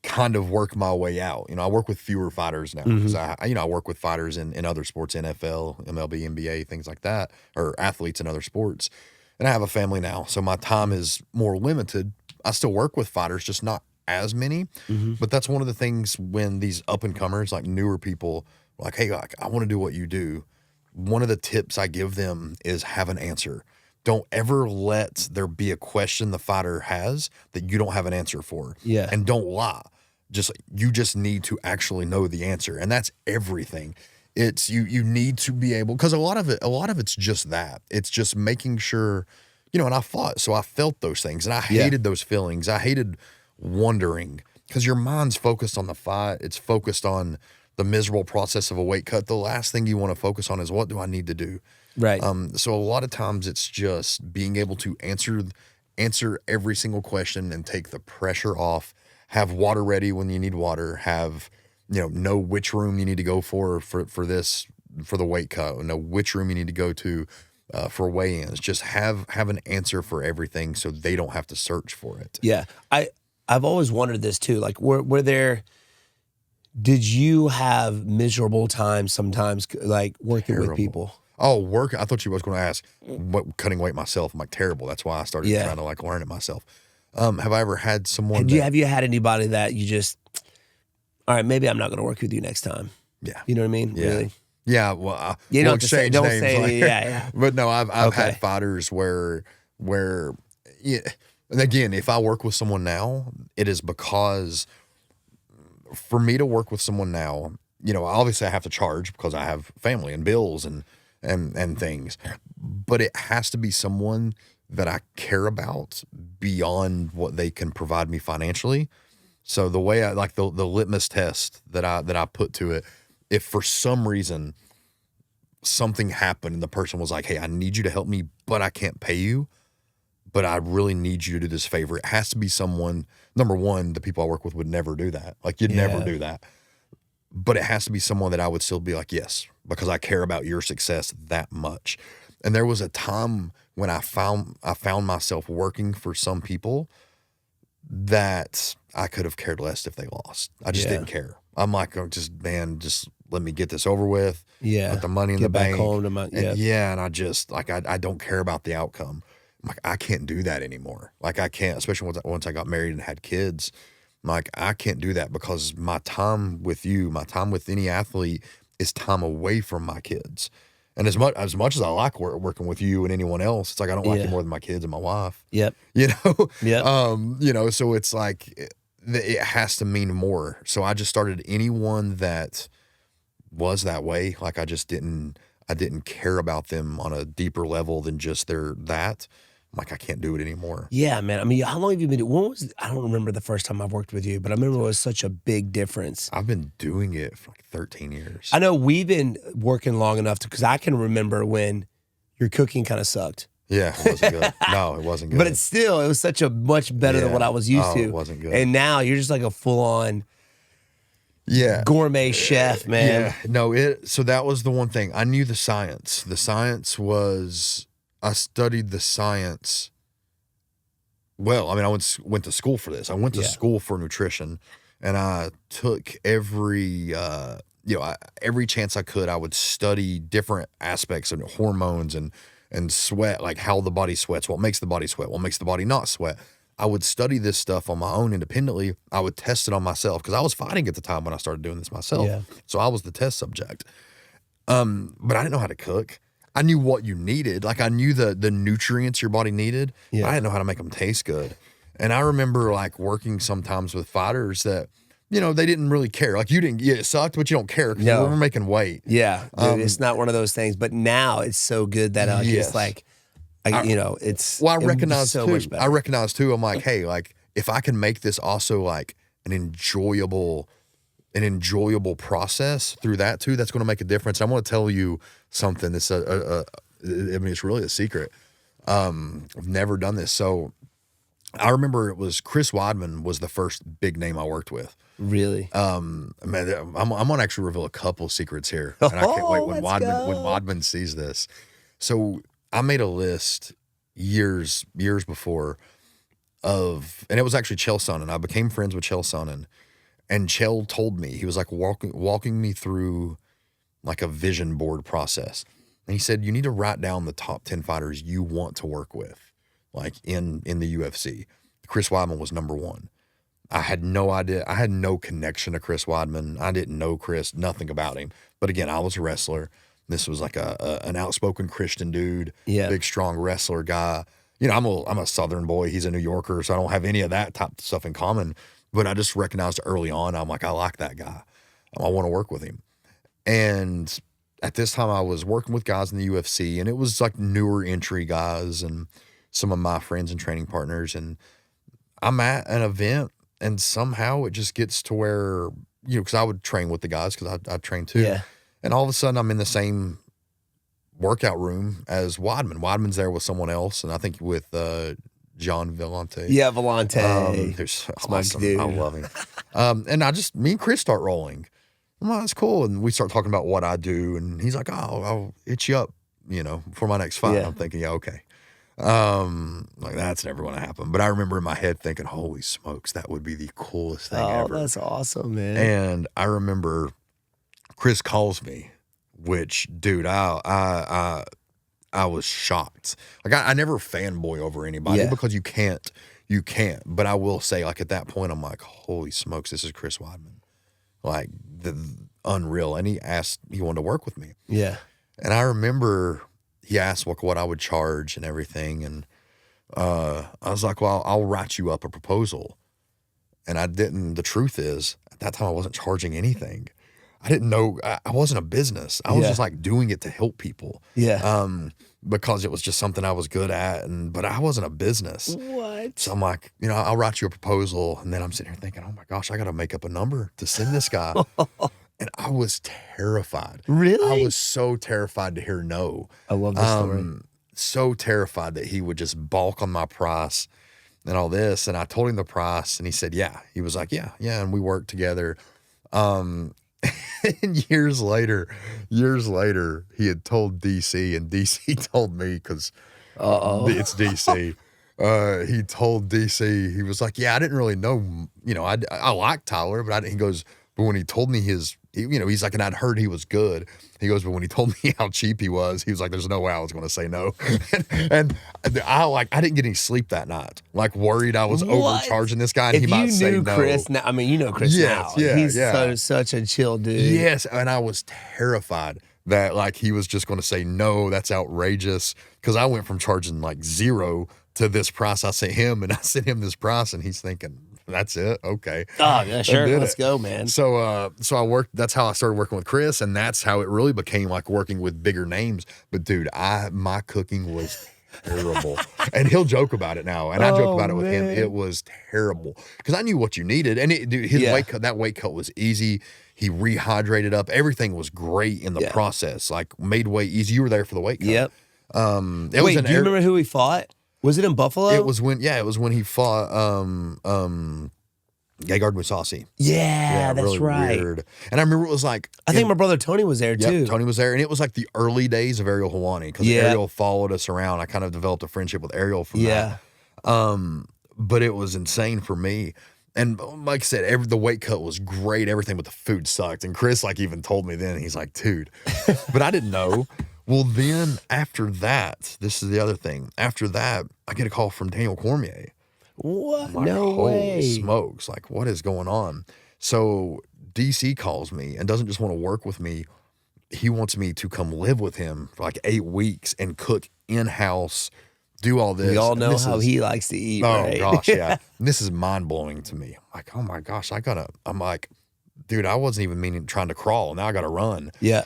kind of work my way out. I work with fewer fighters now because I work with fighters in other sports, NFL, MLB, NBA, things like that, or athletes in other sports. And I have a family now, so my time is more limited. I still work with fighters, just not as many. But that's one of the things when these up and comers, like newer people, are like, hey, I want to do what you do. One of the tips I give them is have an answer. Don't ever let there be a question the fighter has that you don't have an answer for. Yeah. And don't lie. You just need to actually know the answer. And that's everything. It's you need to be able, because a lot of it's just that. It's just making sure, and I fought, so I felt those things and I hated those feelings. I hated wondering because your mind's focused on the fight. It's focused on the miserable process of a weight cut. The last thing you want to focus on is what do I need to do? Right. So a lot of times it's just being able to answer every single question and take the pressure off, have water ready when you need water, know which room you need to go for the weight cut, know which room you need to go to for weigh-ins. Just have an answer for everything so they don't have to search for it. Yeah. I've always wondered this too. Like, did you have miserable times sometimes, like working with people? Oh, work. I thought you was going to ask what cutting weight myself. I'm like, terrible. That's why I started trying to like learn it myself. Have I ever had someone? Have you had anybody that you just, all right, maybe I'm not going to work with you next time? Yeah. You know what I mean? Yeah. Really? Yeah. Well, You we'll don't say, exchange names later. yeah. But no, I've had fighters where, yeah. And again, if I work with someone now, it is because for me to work with someone now, you know, obviously I have to charge because I have family and bills and things, but it has to be someone that I care about beyond what they can provide me financially. So the way I like the litmus test that I put to it, if for some reason something happened and the person was like, hey, I need you to help me, but I can't pay you, but I really need you to do this favor. It has to be someone, number one, the people I work with would never do that. Like you'd never do that. But it has to be someone that I would still be like, yes, because I care about your success that much. And there was a time when I found myself working for some people that I could have cared less if they lost. I just didn't care. I'm like, oh, just let me get this over with. Yeah. Put the money in the back bank. Home to my, and I just like I don't care about the outcome. I'm like, I can't do that anymore. Like I can't, especially once I got married and had kids. I'm like, I can't do that because my time with you, my time with any athlete is time away from my kids. And as much as I like working with you and anyone else, it's like I don't like you more than my kids and my wife. Yep. You know. Yep. You know. So it's like it has to mean more. So I just started anyone that was that way. Like I didn't care about them on a deeper level than just that. I'm like, I can't do it anymore. Yeah, man. I mean, how long have you been I don't remember the first time I've worked with you, but I remember it was such a big difference. I've been doing it for like 13 years. I know we've been working long enough because I can remember when your cooking kind of sucked. Yeah, it wasn't good. No, it wasn't good. But it was such a much better than what I was used to. It wasn't good. And now you're just like a full-on gourmet chef, man. Yeah, no, so that was the one thing. I knew the science. The science was, I studied the science. Well, I mean, I went to school for this. I went to school for nutrition, and I took every chance I could. I would study different aspects of hormones and sweat, like how the body sweats, what makes the body sweat, what makes the body not sweat. I would study this stuff on my own independently. I would test it on myself because I was fighting at the time when I started doing this myself. Yeah. So I was the test subject. But I didn't know how to cook. I knew what you needed. Like I knew the nutrients your body needed. Yeah. But I didn't know how to make them taste good. And I remember like working sometimes with fighters that, you know, they didn't really care. Like you didn't, it sucked, but you don't care because we were making weight. Yeah, dude, it's not one of those things. But now it's so good that it's like, it's well, I recognize so too. much better. I recognize too. I'm like, hey, like if I can make this also like an enjoyable process through that too, that's going to make a difference. I'm going to tell you something. That's I mean, it's really a secret. I've never done this. So I remember it was Chris Weidman was the first big name I worked with. Really? Man, I'm going to actually reveal a couple secrets here, and I can't wait when Weidman sees this. So I made a list years before and it was actually Chael Sonnen. I became friends with Chael Sonnen, and Chael told me, he was like walking me through like a vision board process. And he said, you need to write down the top 10 fighters you want to work with, like in the UFC. Chris Weidman was number one. I had no idea. I had no connection to Chris Weidman. I didn't know Chris, nothing about him. But again, I was a wrestler. This was like an outspoken Christian dude, big, strong wrestler guy. You know, I'm a Southern boy. He's a New Yorker, so I don't have any of that type of stuff in common. But I just recognized early on, I'm like, I like that guy. I want to work with him. And at this time, I was working with guys in the UFC, and it was like newer entry guys and some of my friends and training partners. And I'm at an event, and somehow it just gets to where, you know, because I would train with the guys because I trained too. Yeah. And all of a sudden, I'm in the same workout room as Weidman. Weidman's there with someone else, and I think with John Vellante. Yeah, Vellante. Who's That's my awesome. dude. I love him. And me and Chris start rolling. I'm like, that's cool. And we start talking about what I do, and he's like, oh, I'll hit you up for my next fight. Yeah. I'm thinking, yeah, okay. Like that's never going to happen. But I remember in my head thinking, holy smokes, that would be the coolest thing Oh, ever. that's awesome, man. And I remember Chris calls me, which, dude, I was shocked. Like I never fanboy over anybody Yeah. because you can't. But I will say, like at that point, I'm like, holy smokes, this is Chris Weidman, like the unreal. And he wanted to work with me. Yeah. And I remember he asked what I would charge and everything, and I was like, well, I'll write you up a proposal. And I didn't. The truth is, at that time, I wasn't charging anything. I didn't know. I wasn't a business. I was Yeah. just like doing it to help people. Yeah. Because it was just something I was good at, but I wasn't a business. What? So I'm like, I'll write you a proposal, and then I'm sitting here thinking, oh my gosh, I got to make up a number to send this guy. And I was terrified. Really? I was so terrified to hear no. I love this story. So terrified that he would just balk on my price and all this. And I told him the price, and he said, yeah. He was like, yeah. And we worked together. And years later, he had told DC, and DC told me, because it's DC. He told DC, he was like, yeah, I didn't really know, I like Tyler, but he goes, but when he told me he's like, and I'd heard he was good. He goes, but when he told me how cheap he was like, there's no way I was going to say no. and I didn't get any sleep that night. Like worried I was overcharging this guy and he might say no. If you knew Chris now, I mean, you know Chris now. He's such a chill dude. Yes, and I was terrified that like he was just going to say no, that's outrageous. Because I went from charging like $0 to this price I sent him, and I sent him this price, and he's thinking, that's it, okay. Oh yeah, sure, let's go, man. So I worked. That's how I started working with Chris, and that's how it really became like working with bigger names. But dude, my cooking was terrible, and he'll joke about it now, and I joke about it with him. It was terrible because I knew what you needed, and his weight cut. That weight cut was easy. He rehydrated up. Everything was great in the process. Like made weight easy. You were there for the weight cut. Yep. Wait, do you remember who he fought? Was it in Buffalo? It was when he fought Gegard Mousasi. Yeah, that's really right. Weird. And I remember it was like, I think my brother Tony was there too. Tony was there, and it was like the early days of Ariel Helwani, because Ariel followed us around. I kind of developed a friendship with Ariel from that. But it was insane for me. And like I said, the weight cut was great, everything, but the food sucked. And Chris like even told me then, he's like, dude, but I didn't know. Well, then after that, this is the other thing. After that, I get a call from Daniel Cormier. What? Like, no way. Holy smokes. Like, what is going on? So DC calls me and doesn't just want to work with me. He wants me to come live with him for like 8 weeks and cook in-house, do all this. We all know how he likes to eat, right? Oh, gosh, yeah. And this is mind-blowing to me. I'm like, oh, my gosh, I'm like, dude, I wasn't even trying to crawl. Now I got to run. Yeah.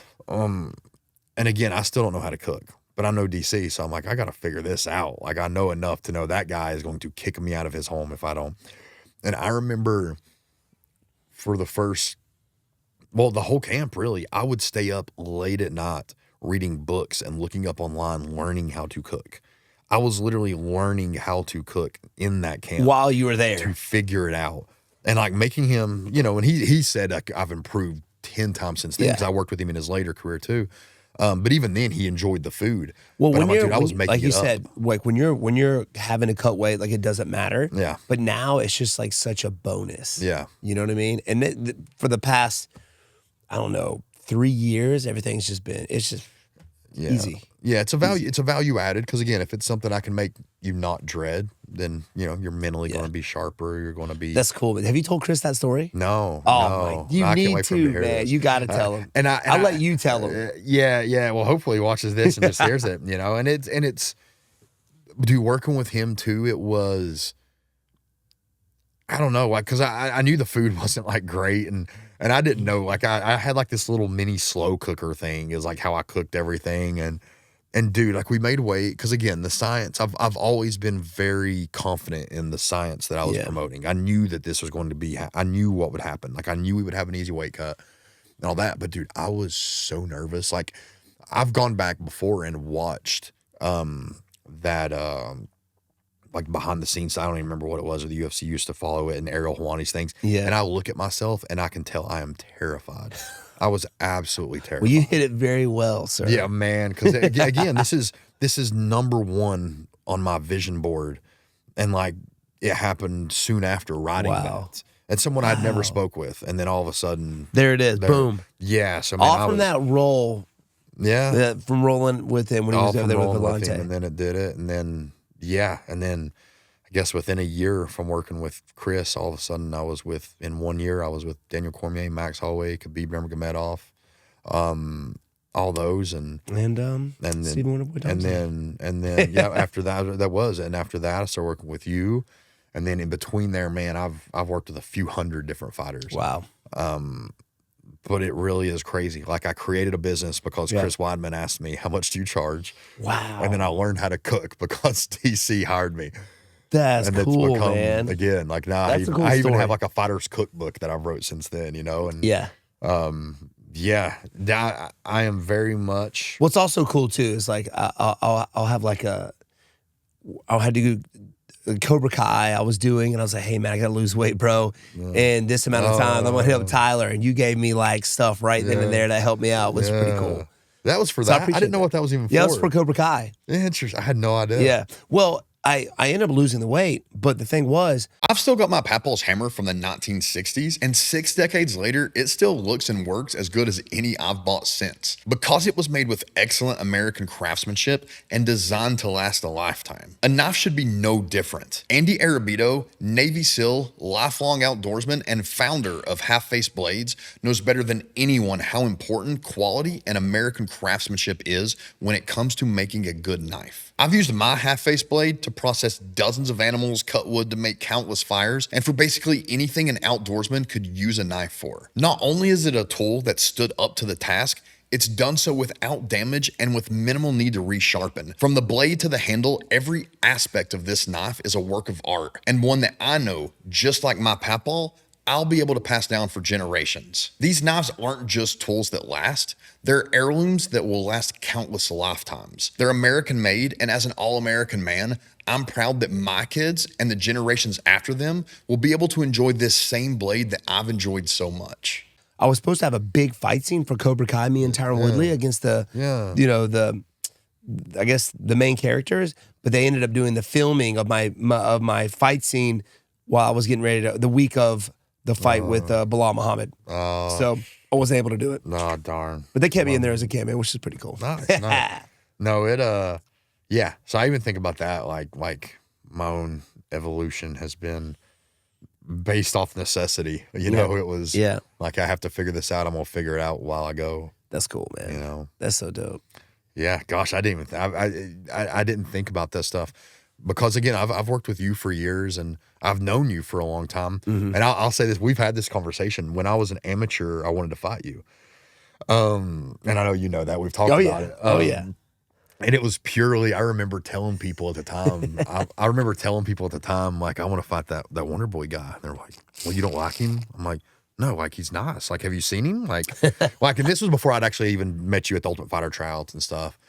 And again, I still don't know how to cook, but I know DC, so I'm like, I got to figure this out. Like, I know enough to know that guy is going to kick me out of his home if I don't. And I remember for the whole camp, really, I would stay up late at night reading books and looking up online, learning how to cook. I was literally learning how to cook in that camp. While you were there. To figure it out. And like making him, and he said, I've improved 10 times since then, because I worked with him in his later career too. But even then, he enjoyed the food. Well, but when I was making like you it up. said, like when you're having to cut weight, like it doesn't matter. Yeah. But now it's just like such a bonus. Yeah. You know what I mean? And for the past, I don't know, 3 years, everything's just been easy. Yeah, it's a value added, because again, if it's something I can make you not dread, then you're mentally going to be sharper. You're going to be. That's cool. But have you told Chris that story? No. Oh, no. you I can't need wait for him to, hear man. this. You got to tell him. I'll let you tell him. Yeah. Well, hopefully he watches this and just hears it. And it's, dude, working with him too. It was, I don't know, like, because I knew the food wasn't like great, and I didn't know, like, I had like this little mini slow cooker thing is like how I cooked everything, and dude, like we made weight, because again, the science, I've always been very confident in the science that I was promoting. I knew that this was going to be, I knew what would happen. Like I knew we would have an easy weight cut and all that, but dude, I was so nervous. Like I've gone back before and watched like behind the scenes, I don't even remember what it was, or the UFC used to follow it, and Ariel Helwani's things. Yeah. And I look at myself and I can tell I am terrified. I was absolutely terrified. Well, you hit it very well, sir. Yeah, man. Because again, this is number one on my vision board, and like it happened soon after writing that. And someone I'd never spoke with, and then all of a sudden, there it is. Boom. Yeah. So man, all from that roll. Yeah. From rolling with him when he was over there with Volante. And then it did it, and then I guess within a year from working with Chris, all of a sudden in 1 year I was with Daniel Cormier, Max Holloway, Khabib Nurmagomedov, all those, and then Stephen Wonderboy Thompson. and then yeah, after that I started working with you, and then in between there, man, I've worked with a few hundred different fighters. Wow. But it really is crazy. Like I created a business because Chris Weidman asked me, how much do you charge? Wow. And then I learned how to cook because TC hired me. That's cool, man. Again, like now I even have like a fighter's cookbook that I've wrote since then, you know? And I am very much. What's also cool too is like I'll have like I'll have to do Cobra Kai I was doing, and I was like, hey man, I gotta lose weight, bro. And this amount of time, I'm gonna hit up Tyler, and you gave me like stuff right then and there that helped me out. It was pretty cool. That was for that. I didn't know what that was even for. Yeah, it was for Cobra Kai. Interesting. I had no idea. Yeah. Well, I ended up losing the weight, but the thing was, I've still got my Papal's hammer from the 1960s, and 6 decades later, it still looks and works as good as any I've bought since. Because it was made with excellent American craftsmanship and designed to last a lifetime. A knife should be no different. Andy Arabito, Navy SEAL, lifelong outdoorsman, and founder of Half Face Blades, knows better than anyone how important quality and American craftsmanship is when it comes to making a good knife. I've used my half-face blade to process dozens of animals, cut wood to make countless fires, and for basically anything an outdoorsman could use a knife for. Not only is it a tool that stood up to the task, it's done so without damage and with minimal need to resharpen. From the blade to the handle, every aspect of this knife is a work of art, and one that I know, just like my Papal, I'll be able to pass down for generations. These knives aren't just tools that last, they're heirlooms that will last countless lifetimes. They're American made, and as an all-American man, I'm proud that my kids and the generations after them will be able to enjoy this same blade that I've enjoyed so much. I was supposed to have a big fight scene for Cobra Kai, me and Tyron Woodley against the main characters, but they ended up doing the filming of my fight scene while I was getting ready to, the week of the fight with Bilal Muhammad. So I wasn't able to do it. No, darn. But they kept me in there as a cameo, which is pretty cool. Nice. No, yeah. So I even think about that, like my own evolution has been based off necessity. You know, it was like I have to figure this out. I'm gonna figure it out while I go. That's cool, man. You know, that's so dope. Yeah, gosh, I didn't even I didn't think about that stuff. Because again, I've worked with you for years, and I've known you for a long time. And I'll say this: we've had this conversation. When I was an amateur, I wanted to fight you, and I know you know that we've talked about it. And it was purely. I remember telling people at the time. I remember telling people at the time, like, I want to fight that Wonderboy guy. And they're like, "Well, you don't like him?" I'm like, "No, like he's nice. Like, have you seen him? Like, and this was before I'd actually even met you at the Ultimate Fighter tryouts and stuff.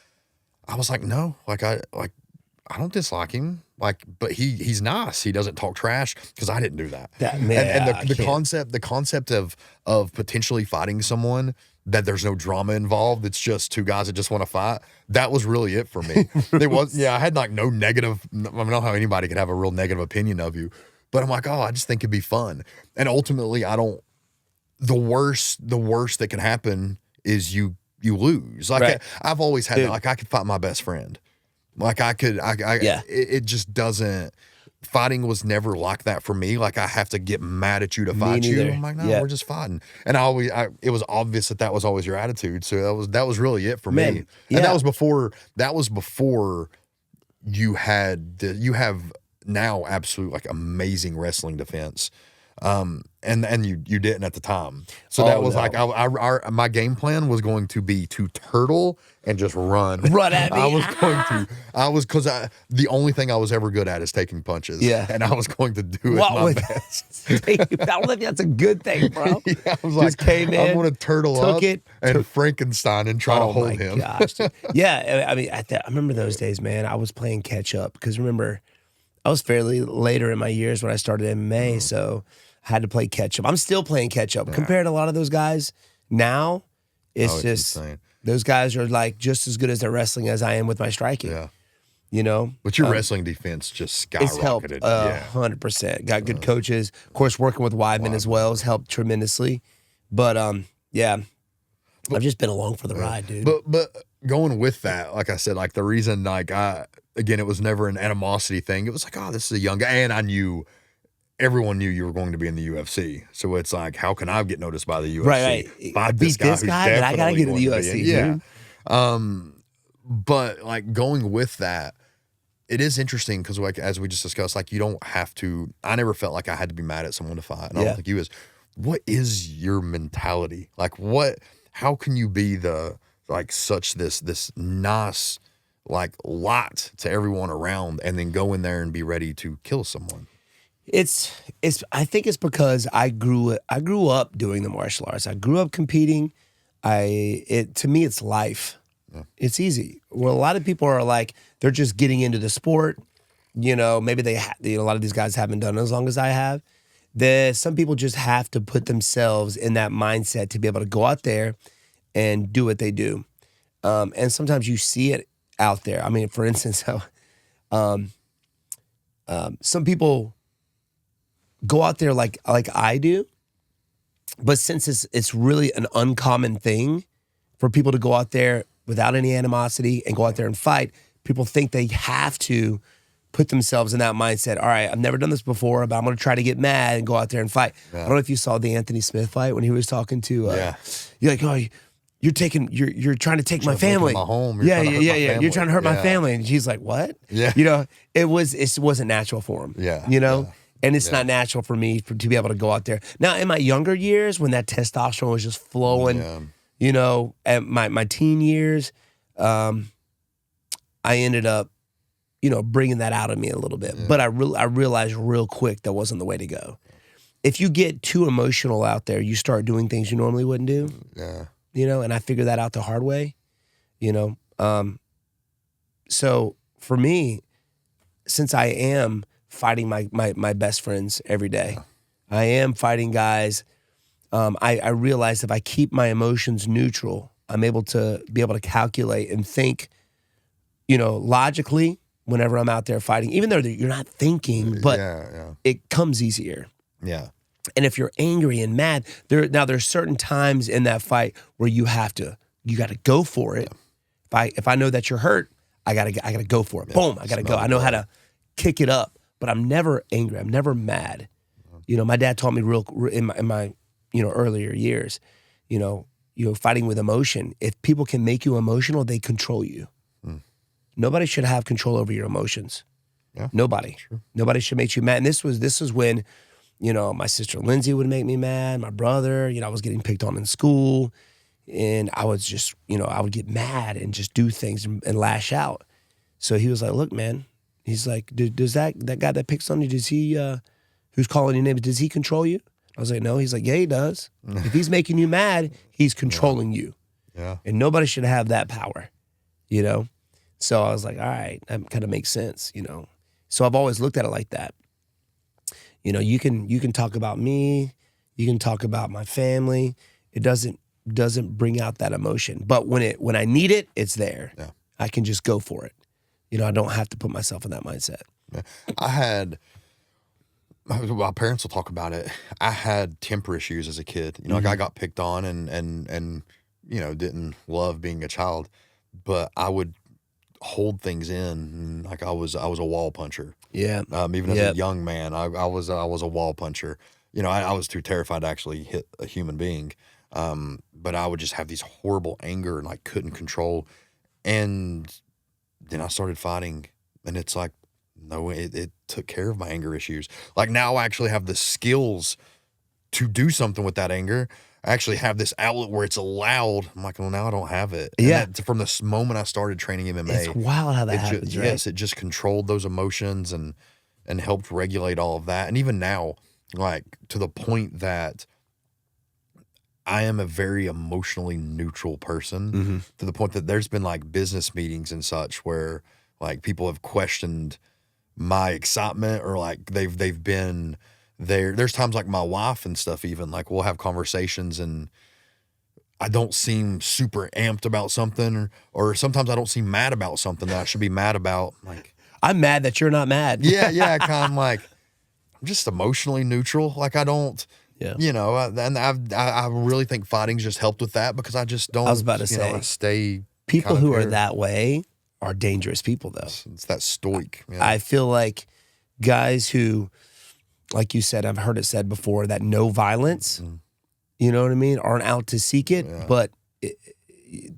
I was like, no, I don't dislike him, but he's nice. He doesn't talk trash, because I didn't do that. The concept of potentially fighting someone that there's no drama involved, it's just two guys that just want to fight. That was really it for me. I had like no negative. I don't know how anybody could have a real negative opinion of you, but I'm like, oh, I just think it'd be fun. And ultimately, the worst that can happen is you lose. I've always had that. Like, I could fight my best friend. Like it just doesn't. Fighting was never like that for me. Like, I have to get mad at you to fight you. I'm like, no, we're just fighting. And it was obvious that was always your attitude. So that was really it for me. And that was before you have now absolute like amazing wrestling defense. And you didn't at the time. So that was like my game plan was going to be to turtle and just run. Run at me. Because the only thing I was ever good at is taking punches. Yeah. And I was going to do it my best. I don't think that's a good thing, bro. I was like, came in, I'm going to turtle up and Frankenstein and try to hold him. Gosh. Yeah. I mean, I remember those days, man. I was playing catch up, because remember, I was fairly later in my years when I started MMA, so I had to play catch up. I'm still playing catch up compared to a lot of those guys Now, it's it's just insane. those guys are like just as good as their wrestling as I am with my striking. Yeah. You know, But your wrestling defense just it's helped skyrocketed. Yeah. 100%. Got good coaches. Of course, working with Weidman as well has helped tremendously. But yeah, I've just been along for the ride, dude. But going with that, like I said, like the reason, like again, it was never an animosity thing. It was like, oh, this is a young guy, and everyone knew you were going to be in the UFC. So it's like, how can I get noticed by the UFC? Right. Fight I beat this who's guy, but I gotta definitely get in the going to be UFC. in- Dude. Yeah. But like going with that, it is interesting because, like, as we just discussed, like, you don't have to. I never felt like I had to be mad at someone to fight, and I don't think you is. What is your mentality? Like, what? How can you be such this nice like lot to everyone around, and then go in there and be ready to kill someone? It's I think it's because I grew up doing the martial arts. I grew up competing. To me it's life. Yeah. It's easy. Well, a lot of people are like, they're just getting into the sport. You know, maybe a lot of these guys haven't done it as long as I have. Some people just have to put themselves in that mindset to be able to go out there and do what they do. And sometimes you see it out there. I mean, for instance, some people go out there like I do, but since it's really an uncommon thing for people to go out there without any animosity and go out there and fight, people think they have to put themselves in that mindset. All right, I've never done this before, but I'm going to try to get mad and go out there and fight. Yeah. I don't know if you saw the Anthony Smith fight when he was talking to. You're like, oh, you're trying to take my family. My home. Yeah. You're trying to hurt my family, and she's like, what? Yeah. You know, it wasn't natural for him. Yeah. You know. Yeah. And it's not natural for me to be able to go out there. Now, in my younger years, when that testosterone was just flowing, you know, at my teen years, I ended up, you know, bringing that out of me a little bit. Yeah. But I realized real quick that wasn't the way to go. If you get too emotional out there, you start doing things you normally wouldn't do. Yeah. You know, and I figured that out the hard way, you know. So for me, since I am fighting my best friends every day, I am fighting guys. I realize if I keep my emotions neutral, I'm able to calculate and think, you know, logically whenever I'm out there fighting, even though you're not thinking, but it comes easier. Yeah. And if you're angry and mad, there's certain times in that fight where you got to go for it. Yeah. If I know that you're hurt, I gotta go for it. Yeah. Boom, I gotta go. I know how to kick it up, but I'm never angry. I'm never mad. You know, my dad taught me in my you know, earlier years, you know, fighting with emotion. If people can make you emotional, they control you. Nobody should have control over your emotions. Yeah, nobody. Nobody should make you mad. And this was when, you know, my sister Lindsay would make me mad. My brother, you know, I was getting picked on in school, and I was just, you know, I would get mad and just do things and lash out. So he was like, "Look, man," he's like, "Does that guy that picks on you? Does he who's calling your name? Does he control you?" I was like, "No." He's like, "Yeah, he does. If he's making you mad, he's controlling you. Yeah, and nobody should have that power, you know." So I was like, all right, that kind of makes sense, you know. So I've always looked at it like that. You know, you can talk about me, you can talk about my family. It doesn't bring out that emotion. But when I need it, it's there. Yeah. I can just go for it. You know, I don't have to put myself in that mindset. Yeah. My parents will talk about it. I had temper issues as a kid. You know, like I got picked on and you know, didn't love being a child, but I would hold things in. Like I was a wall puncher. Yeah. Even as a young man, I was a wall puncher. You know, I was too terrified to actually hit a human being. But I would just have these horrible anger and like couldn't control. And then I started fighting, and it's like, no, it took care of my anger issues. Like now I actually have the skills to do something with that anger. I actually have this outlet where it's allowed. I'm like, well, now I don't have it. And that, from this moment I started training MMA. It's wild how that happens, right? Yes, it just controlled those emotions and helped regulate all of that. And even now, like to the point that I am a very emotionally neutral person, to the point that there's been like business meetings and such where like people have questioned my excitement, or like they've been there. There's times like my wife and stuff, even like we'll have conversations, and I don't seem super amped about something, or sometimes I don't seem mad about something that I should be mad about. Like, I'm mad that you're not mad. yeah, kind of like I'm just emotionally neutral. Like I don't, Yeah. you know, and I really think fighting's just helped with that because I just don't. I was about to you know, say, I stay. People kind of who are here. that way are dangerous people, though. It's that stoic. Yeah. I feel like guys who, like you said, I've heard it said before, that no violence, you know what I mean, aren't out to seek it, but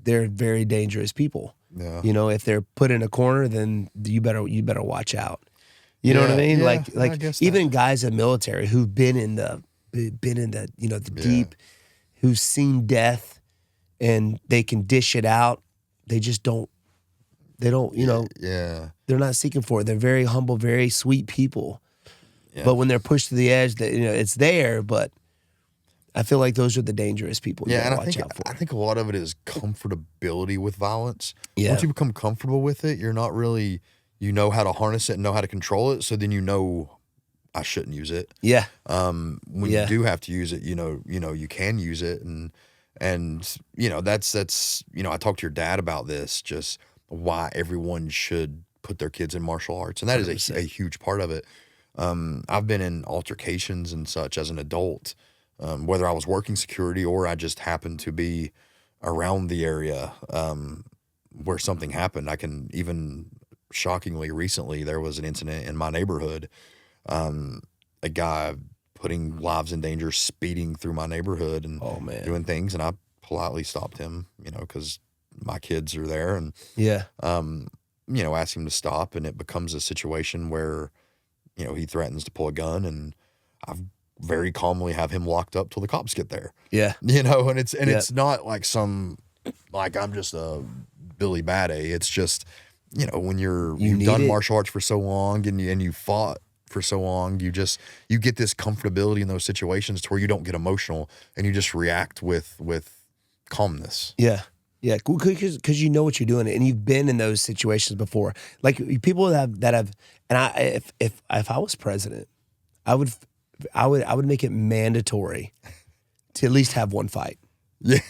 they're very dangerous people. Yeah. You know, if they're put in a corner, then you better watch out. You know what I mean? Yeah, like I guess even guys in the military who've been in the you know, the deep, who've seen death, and they can dish it out. They just don't. They don't. You know. Yeah. They're not seeking for it. They're very humble, very sweet people. But when they're pushed to the edge, that, you know, it's there. But I feel like those are the dangerous people. You Yeah, and gotta watch out for. I think a lot of it is comfortability with violence. Yeah. Once you become comfortable with it, you're not really, you know how to harness it and know how to control it. So then you know, I shouldn't use it. Yeah. When you do have to use it, you know you can use it, and you know that's you know, I talked to your dad about this, just why everyone should put their kids in martial arts, and that is a huge part of it. I've been in altercations and such as an adult, whether I was working security or I just happened to be around the area where something happened. I can even, shockingly, recently there was an incident in my neighborhood, a guy putting lives in danger, speeding through my neighborhood and doing things, and I politely stopped him, you know, because my kids are there, and you know, asked him to stop, and it becomes a situation where, you know, he threatens to pull a gun, and I've very calmly have him locked up till the cops get there. Yeah. You know, and it's not like like I'm just a Billy Bad A. It's just, you know, when you've done martial arts for so long and you fought for so long, you get this comfortability in those situations to where you don't get emotional and you just react with calmness. Yeah. Yeah, because you know what you're doing, and you've been in those situations before. Like people that have, and if I was president, I would make it mandatory to at least have one fight. Yeah,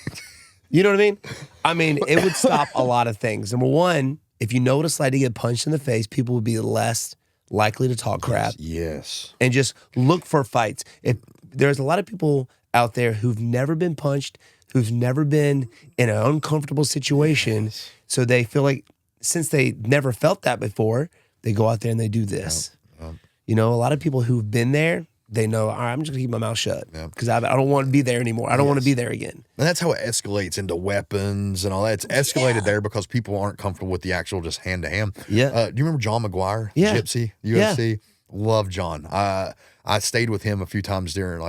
you know what I mean? I mean, it would stop a lot of things. Number one, if you know what it's like to get punched in the face, people would be less likely to talk crap. Yes, and just look for fights. If there's a lot of people out there who've never been punched, who've never been in an uncomfortable situation. So they feel like, since they never felt that before, they go out there and they do this. You know, a lot of people who've been there, they know, all right, I'm just gonna keep my mouth shut because I don't want to be there anymore. I don't want to be there again. And that's how it escalates into weapons and all that. It's escalated there because people aren't comfortable with the actual just hand to hand. Yeah. Do you remember John McGuire, Gypsy, UFC? Yeah. Love John. I stayed with him a few times during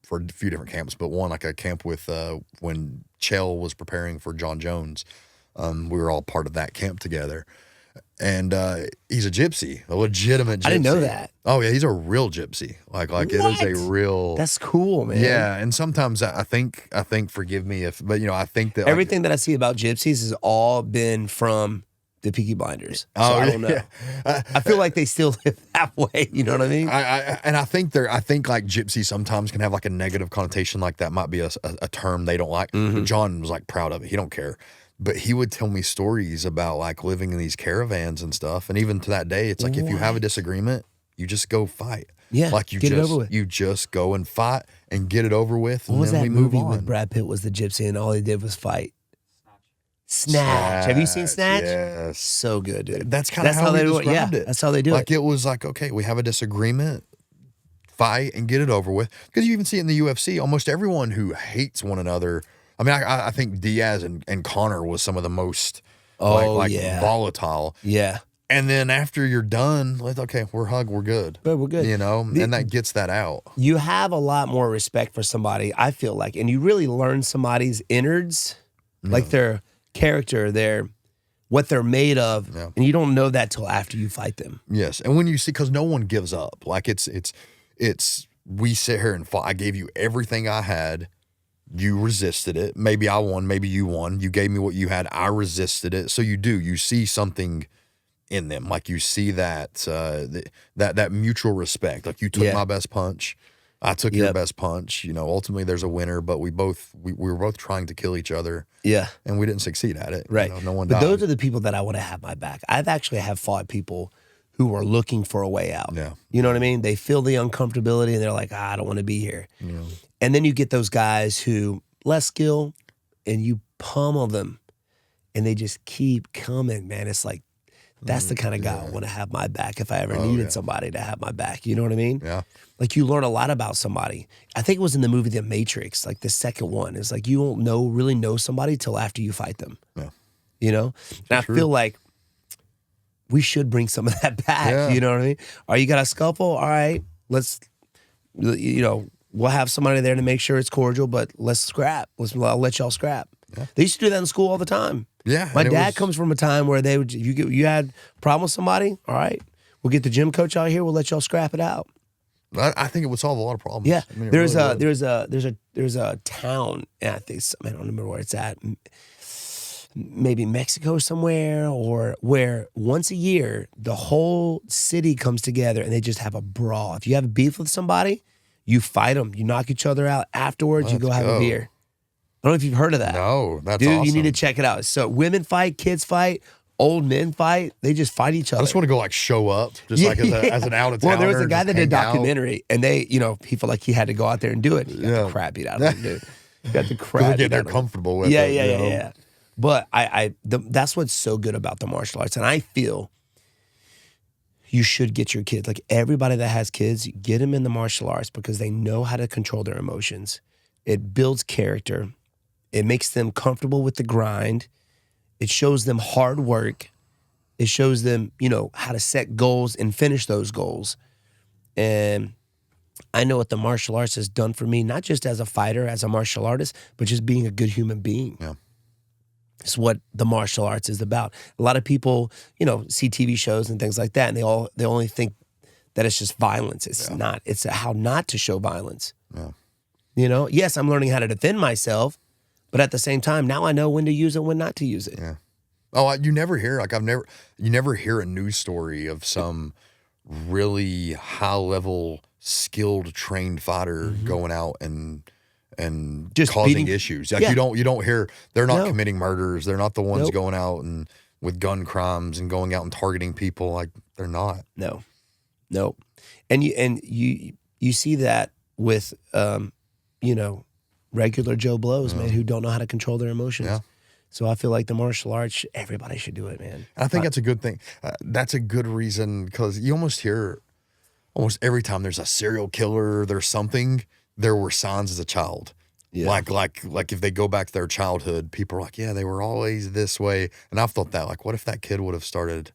for a few different camps, but one, like a camp with when Chell was preparing for John Jones. We were all part of that camp together. And he's a gypsy, a legitimate gypsy. I didn't know that. Oh yeah, he's a real gypsy. Like it is a real. That's cool, man. Yeah, and sometimes I think forgive me if, but you know, I think that everything that I see about gypsies has all been from the Peaky Blinders. So I don't know. Yeah. I feel like they still live that way. You know what I mean? I think like gypsy sometimes can have like a negative connotation. Like that might be a term they don't like. But John was like proud of it. He don't care. But he would tell me stories about like living in these caravans and stuff. And even to that day, it's like if you have a disagreement, you just go fight. Yeah, like you get it over with. You just go and fight and get it over with. What and was then that we move movie on. with Brad Pitt was the gypsy and all he did was fight? Snatch. Have you seen Snatch? Yes. So good, dude. That's kind of how they do it. Yeah, that's how they do it. Like it was like, okay, we have a disagreement, fight and get it over with. Because you even see it in the UFC, almost everyone who hates one another. I mean, I think Diaz and Conor was some of the most volatile. Yeah. And then after you're done, like, okay, we're good. But we're good. You know, and that gets that out. You have a lot more respect for somebody, I feel like, and you really learn somebody's innards, like their character, what they're made of, and you don't know that till after you fight them. Yes, and when you see, because no one gives up. Like it's we sit here and fight. I gave you everything I had. You resisted it. Maybe I won. Maybe you won. You gave me what you had. I resisted it. So you see something in them. Like you see that that mutual respect. Like you took my best punch. I took your best punch. You know, ultimately there's a winner, but we were both trying to kill each other. Yeah. And we didn't succeed at it. Right. You know, no one But died. those are the people that I want to have my back. I've actually have fought people who are looking for a way out. Yeah. You know what I mean? They feel the uncomfortability and they're like, I don't want to be here. Yeah. And then you get those guys who less skill and you pummel them and they just keep coming, man. It's like, that's the kind of guy I want to have my back if I ever needed somebody to have my back. You know what I mean? Yeah. Like you learn a lot about somebody. I think it was in the movie The Matrix, like the second one. It's like you won't really know somebody till after you fight them. Yeah. You know? And I feel like we should bring some of that back. Yeah. You know what I mean? Are you got a scuffle? All right, let's, you know, we'll have somebody there to make sure it's cordial, but let's scrap. I'll let y'all scrap. Yeah. They used to do that in school all the time. Yeah. My dad comes from a time where they would, you had a problem with somebody, all right, we'll get the gym coach out here, we'll let y'all scrap it out. I think it would solve a lot of problems. Yeah. I mean, there's a town, and I think I don't remember where it's at, maybe Mexico somewhere, or where once a year the whole city comes together and they just have a brawl. If you have beef with somebody, you fight them, you knock each other out. Afterwards, you go have a beer. I don't know if you've heard of that. No, that's Dude, awesome. you need to check it out. So women fight, kids fight, old men fight. They just fight each other. I just want to go like show up, just like as an out of towner. Well, there was a guy that did a hang out. documentary, and they, you know, he felt like he had to go out there and do it. He got the crap beat out of him, dude. He got the crap beat out They're of him. comfortable with Yeah, it. yeah. But that's what's so good about the martial arts, and I feel you should get your kids, like everybody that has kids, get them in the martial arts because they know how to control their emotions. It builds character. It makes them comfortable with the grind. It shows them hard work. It shows them, you know, how to set goals and finish those goals. And I know what the martial arts has done for me, not just as a fighter, as a martial artist, but just being a good human being. Yeah. It's what the martial arts is about. A lot of people, you know, see TV shows and things like that, and they only think that it's just violence. It's not. It's how not to show violence. Yeah. You know, yes, I'm learning how to defend myself, but at the same time, now I know when to use it, when not to use it. Yeah. Oh, you never hear, like you never hear a news story of some really high level, skilled, trained fighter going out and Just causing beating- issues. Like Yeah. you don't hear they're not No. committing murders. They're not the ones Nope. going out and with gun crimes and going out and targeting people. Like they're not. No. And you see that with you know, regular Joe Blows, man, who don't know how to control their emotions. Yeah. So I feel like the martial arts, everybody should do it, man. I think that's a good thing. That's a good reason because you almost hear almost every time there's a serial killer, there's something, there were signs as a child. Yeah. Like if they go back to their childhood, people are like, yeah, they were always this way. And I've thought that, like, what if that kid would have started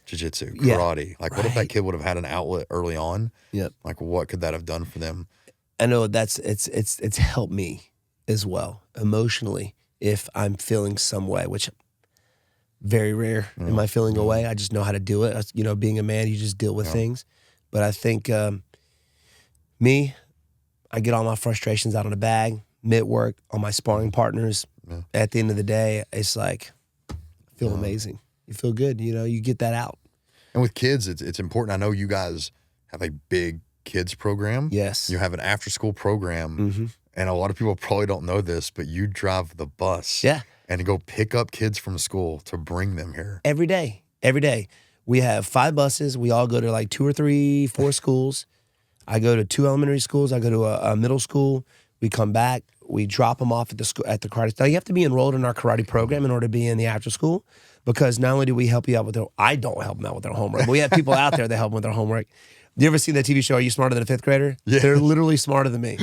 jiu-jitsu, Yeah. karate? Like, what if that Right. kid would have had an outlet early on? Yep. Like, what could that have done for them? I know it's helped me as well emotionally if I'm feeling some way, which very rare am I feeling a way. I just know how to do it. You know, being a man, you just deal with things. But I think I get all my frustrations out on the bag, mid-work, on my sparring partners. Yeah. At the end of the day, it's like, I feel amazing. You feel good, you know, you get that out. And with kids, it's important. I know you guys have a big kids program. Yes. You have an after-school program. Mm-hmm. And a lot of people probably don't know this, but you drive the bus. Yeah. And go pick up kids from school to bring them here. Every day. We have 5 buses. We all go to like 2 or 3, 4 schools. I go to 2 elementary schools. I go to a middle school. We come back. We drop them off at the school, at the karate. Now, you have to be enrolled in our karate program in order to be in the after school, because not only do we help you out with I don't help them out with their homework, but we have people out there that help them with their homework. You ever seen that TV show, Are You Smarter Than a 5th Grader? Yeah. They're literally smarter than me.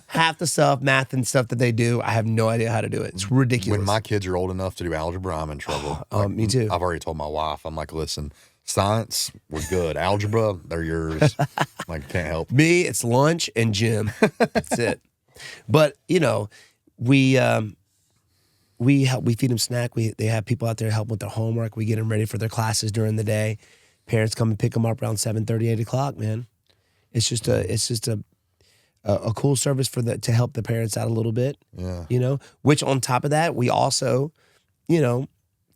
Half the stuff, math and stuff that they do, I have no idea how to do it. It's ridiculous. When my kids are old enough to do algebra, I'm in trouble. Me too. I've already told my wife, I'm like, listen, science, we're good. Algebra, they're yours. Like, can't help. Me, it's lunch and gym. That's it. But you know, we feed them snack. They have people out there helping with their homework. We get them ready for their classes during the day. Parents come and pick them up around 7:30, 8 o'clock. Man, it's just a cool service to help the parents out a little bit. Yeah. You know, which on top of that, we also, you know,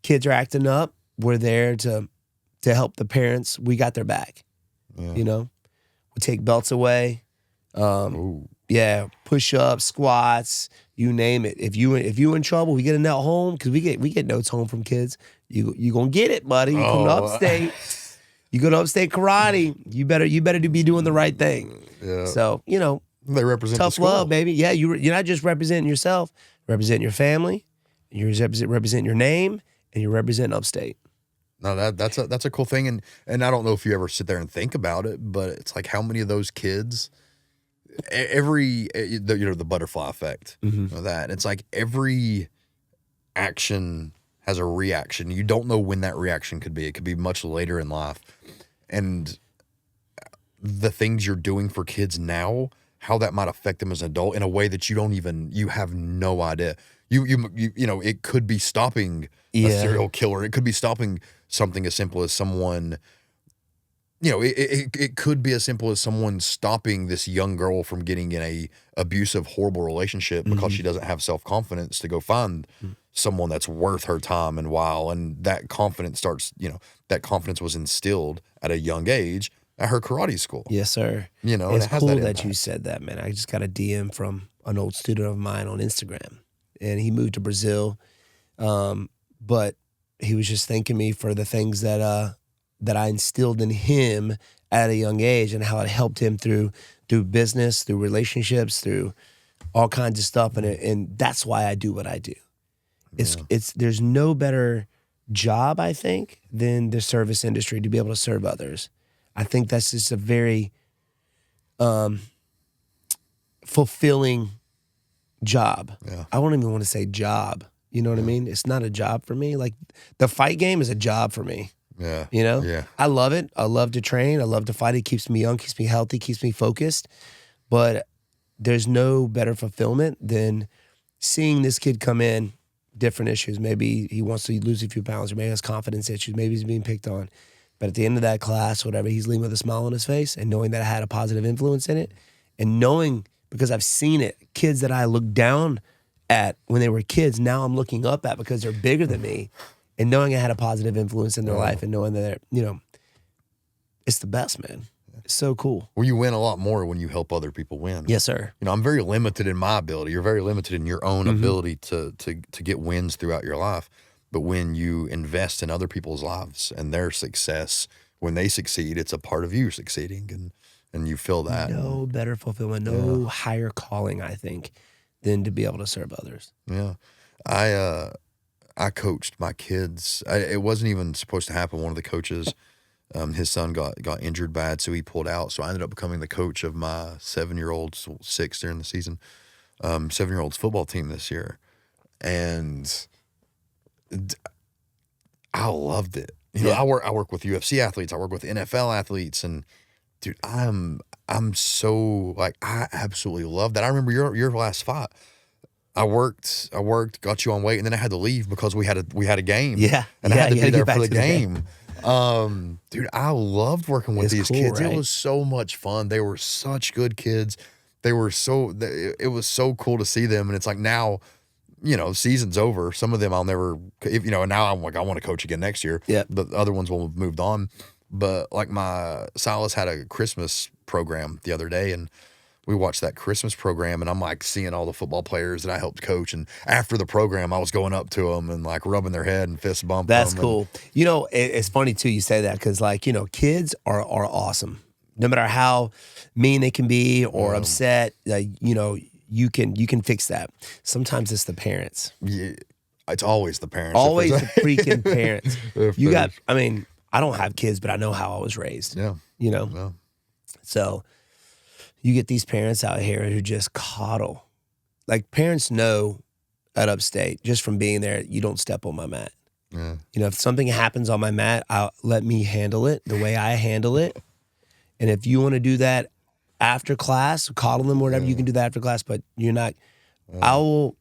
kids are acting up. We're there to help the parents. We got their back. Yeah. You know, we take belts away. Yeah, push-ups, squats, you name it. If you in trouble, we get a note home because we get notes home from kids. You gonna get it, buddy. You come to upstate. You go to upstate karate. You better be doing the right thing. Yeah. So They represent tough the school. love, baby. Yeah, you're not just representing yourself, representing your family. You're representing your name, and you're representing upstate. No, that's a cool thing, and I don't know if you ever sit there and think about it, but it's like how many of those kids, the butterfly effect of that. It's like every action has a reaction. You don't know when that reaction could be. It could be much later in life, and the things you're doing for kids now, how that might affect them as an adult in a way that you have no idea. It could be stopping a serial killer. It could be stopping something as simple as someone, it could be as simple as someone stopping this young girl from getting in a abusive, horrible relationship because she doesn't have self-confidence to go find someone that's worth her time and while. And that confidence that confidence was instilled at a young age at her karate school. Yes, sir. It's cool that you said that, man. I just got a DM from an old student of mine on Instagram, and he moved to Brazil, but he was just thanking me for the things that I instilled in him at a young age and how it helped him through business, through relationships, through all kinds of stuff, and that's why I do what I do. There's no better job, I think, than the service industry, to be able to serve others. I think that's just a very fulfilling job. Yeah. I don't even want to say job. You know what I mean? It's not a job for me. Like the fight game is a job for me. Yeah. Yeah. I love it. I love to train. I love to fight. It keeps me young, keeps me healthy, keeps me focused. But there's no better fulfillment than seeing this kid come in, different issues. Maybe he wants to lose a few pounds, or maybe has confidence issues. Maybe he's being picked on. But at the end of that class, whatever, he's leaving with a smile on his face, and knowing that I had a positive influence in it, and knowing, because I've seen it, kids that I looked down at when they were kids, now I'm looking up at because they're bigger than me, and knowing I had a positive influence in their life, and knowing that it's the best, man. It's so cool. Well, you win a lot more when you help other people win. Yes, sir. I'm very limited in my ability. You're very limited in your own ability to get wins throughout your life. But when you invest in other people's lives and their success, when they succeed, it's a part of you succeeding, and you feel that. No better fulfillment, no higher calling, I think, than to be able to serve others. Yeah. I coached my kids. It wasn't even supposed to happen. One of the coaches, his son got injured bad, so he pulled out. So I ended up becoming the coach of my 7-year-old's, 6 during the season, 7-year-old's football team this year. And I loved it. I work with UFC athletes. I work with NFL athletes, and dude, I'm so I absolutely love that. I remember your last fight. I worked, got you on weight, and then I had to leave because we had a game. Yeah, and I had to be there for the game. Dude, I loved working with these cool, kids. right? It was so much fun. They were such good kids. It was so cool to see them, and it's like now, season's over. Some of them I'll never, now I'm like, I want to coach again next year. Yeah. The other ones will have moved on. But like my Silas had a Christmas program the other day, and we watched that Christmas program, and I'm like seeing all the football players that I helped coach. And after the program, I was going up to them and like rubbing their head and fist bumping them. That's cool. It's funny too, you say that, because kids are awesome. No matter how mean they can be or upset, you can fix that. Sometimes it's the parents. Yeah, it's always the parents. Always the freaking parents. I don't have kids, but I know how I was raised. Yeah. Yeah. So you get these parents out here who just coddle. Like, parents know at Upstate, just from being there, you don't step on my mat. Yeah. If something happens on my mat, let me handle it the way I handle it. And if you want to do that after class, coddle them or whatever, you can do that after class, but you're not. I will,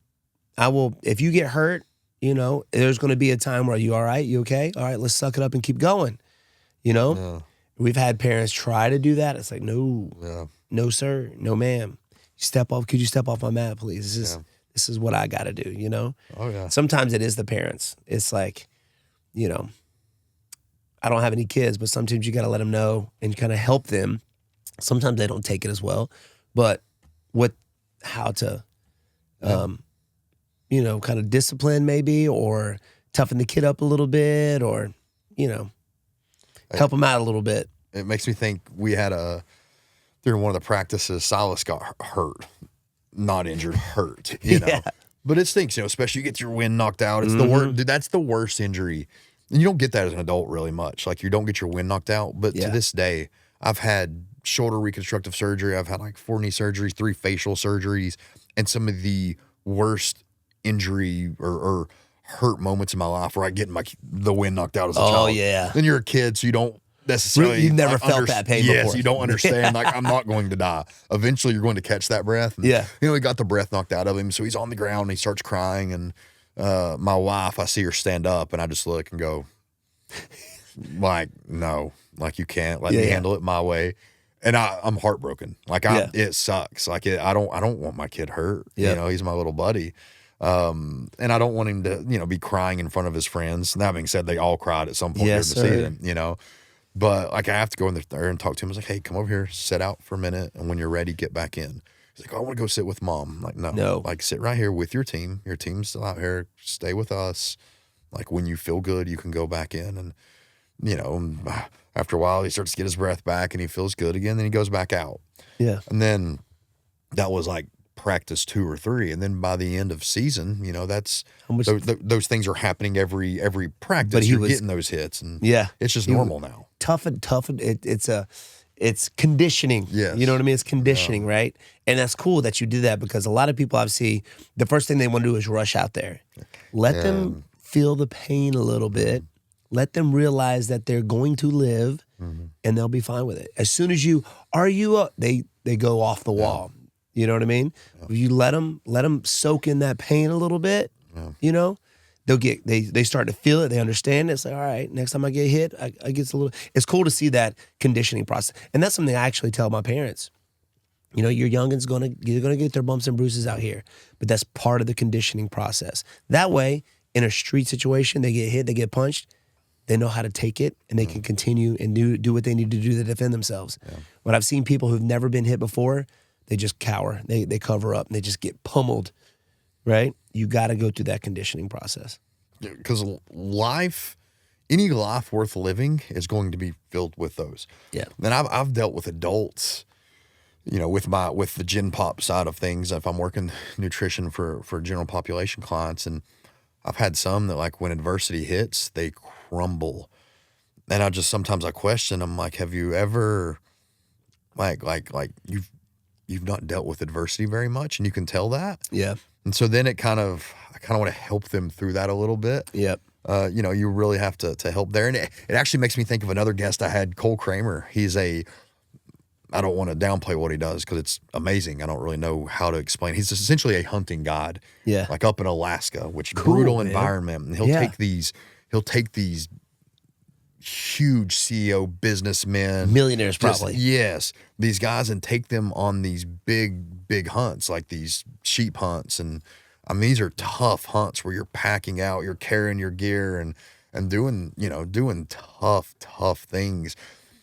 if you get hurt, there's going to be a time where, you all right? You okay? All right, let's suck it up and keep going. Yeah. We've had parents try to do that. It's like, no, sir, no, ma'am. Could you step off my mat, please? This is what I got to do, Oh, yeah. Sometimes it is the parents. It's like, I don't have any kids, but sometimes you got to let them know and kind of help them. Sometimes they don't take it as well, but how to, you know, kind of discipline maybe, or toughen the kid up a little bit, or, you know, help him out a little bit. It makes me think we had during one of the practices, Silas got hurt, not injured, hurt, you know. Yeah. But it stinks, you know, especially you get your wind knocked out. It's the worst, dude, that's the worst injury. And you don't get that as an adult really much. Like, you don't get your wind knocked out. But to this day, I've had shoulder reconstructive surgery. I've had like 4 knee surgeries, 3 facial surgeries, and some of the worst injury or hurt moments in my life where I get the wind knocked out as a child. Oh, yeah. Then you're a kid, so you don't necessarily. You've never felt that pain before. Yes, you don't understand. Like, I'm not going to die. Eventually, you're going to catch that breath. And, you know, he got the breath knocked out of him, so he's on the ground and he starts crying. And my wife, I see her stand up, and I just look and go, like, no, like, you can't let me handle it my way. And I'm heartbroken. Like, it sucks. Like, I don't want my kid hurt. You know, he's my little buddy. And I don't want him to, you know, be crying in front of his friends. And that being said, they all cried at some point during the season, you know. But, like, I have to go in there and talk to him. I was like, hey, come over here, sit out for a minute, and when you're ready, get back in. He's like, oh, I want to go sit with mom. I'm like, no. Like, sit right here with your team. Your team's still out here. Stay with us. Like, when you feel good, you can go back in. And, you know, after a while, he starts to get his breath back, and he feels good again. Then he goes back out. Yeah. And then that was, like, practice 2 or 3, and then by the end of season, you know, that's those things are happening every practice. But you're getting those hits, and it's just normal now. Tough. It's conditioning. Yes. You know what I mean? It's conditioning, right? And that's cool that you did that, because a lot of people I see, the first thing they want to do is rush out there. Let them feel the pain a little bit. Let them realize that they're going to live, and they'll be fine with it. As soon as they go off the wall. You know what I mean? If you let them soak in that pain a little bit, you know, they start to feel it. They understand it. It's like, all right, next time I get hit, I get a little. It's cool to see that conditioning process, and that's something I actually tell my parents. You know, your youngin's you're gonna get their bumps and bruises out here, but that's part of the conditioning process. That way, in a street situation, they get hit, they get punched, they know how to take it, and they can continue and do what they need to do to defend themselves. When I've seen people who've never been hit before, they just cower. They cover up, and they just get pummeled, right? You got to go through that conditioning process. Because any life worth living is going to be filled with those. Yeah. And I've dealt with adults, you know, with the gen pop side of things. If I'm working nutrition for general population clients, and I've had some that, like, when adversity hits, they crumble. And sometimes I question, I'm like, have you ever, like you've not dealt with adversity very much, and you can tell that. Yeah. And so then I kind of want to help them through that a little bit. Yep. You know, you really have to help there. And it actually makes me think of another guest I had, Cole Kramer. I don't want to downplay what he does, because it's amazing. I don't really know how to explain. He's essentially a hunting guide. Yeah. Like up in Alaska, which brutal environment. And he'll take these huge CEO businessmen, millionaires probably. Yes, these guys, and take them on these big hunts, like these sheep hunts, and I mean, these are tough hunts where you're packing out, you're carrying your gear, and doing tough things.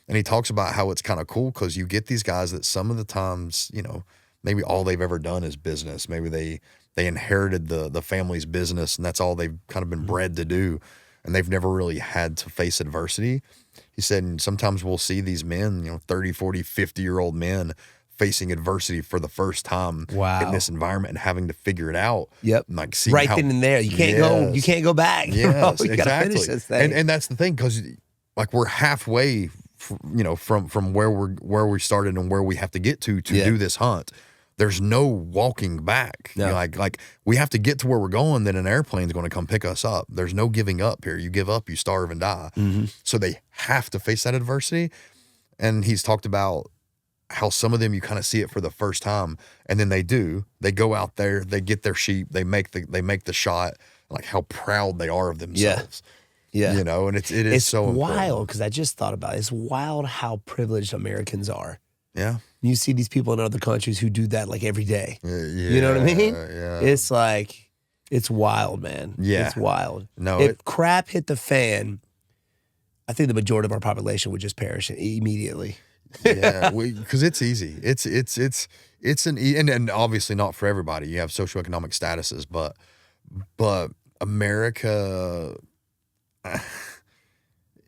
And he talks about how it's kind of cool, because you get these guys that some of the times, you know, maybe all they've ever done is business. Maybe they inherited the family's business, and that's all they've kind of been bred to do. And they've never really had to face adversity. He said, and sometimes we'll see these men, you know, 30, 40, 50-year-old men facing adversity for the first time in this environment and having to figure it out. Yep. And, like, see right then and there. You can't go back. Yes, you gotta finish this thing. And that's the thing, because, like, we're halfway, you know, from where we started and where we have to get to do this hunt. There's no walking back. No. You know, like we have to get to where we're going, then an airplane's going to come pick us up. There's no giving up here. You give up, you starve and die. So they have to face that adversity. And he's talked about how some of them, you kind of see it for the first time, and then they go out there, they get their sheep, they make the shot, like how proud they are of themselves. Yeah. You know, and it's so wild, because I just thought about it. It's wild how privileged Americans are. Yeah. You see these people in other countries who do that, like, every day. You know what I mean? Yeah. It's like, it's wild, man. Yeah. It's wild. No, if crap hit the fan, I think the majority of our population would just perish immediately. Yeah, because it's easy. And obviously not for everybody. You have socioeconomic statuses, but America,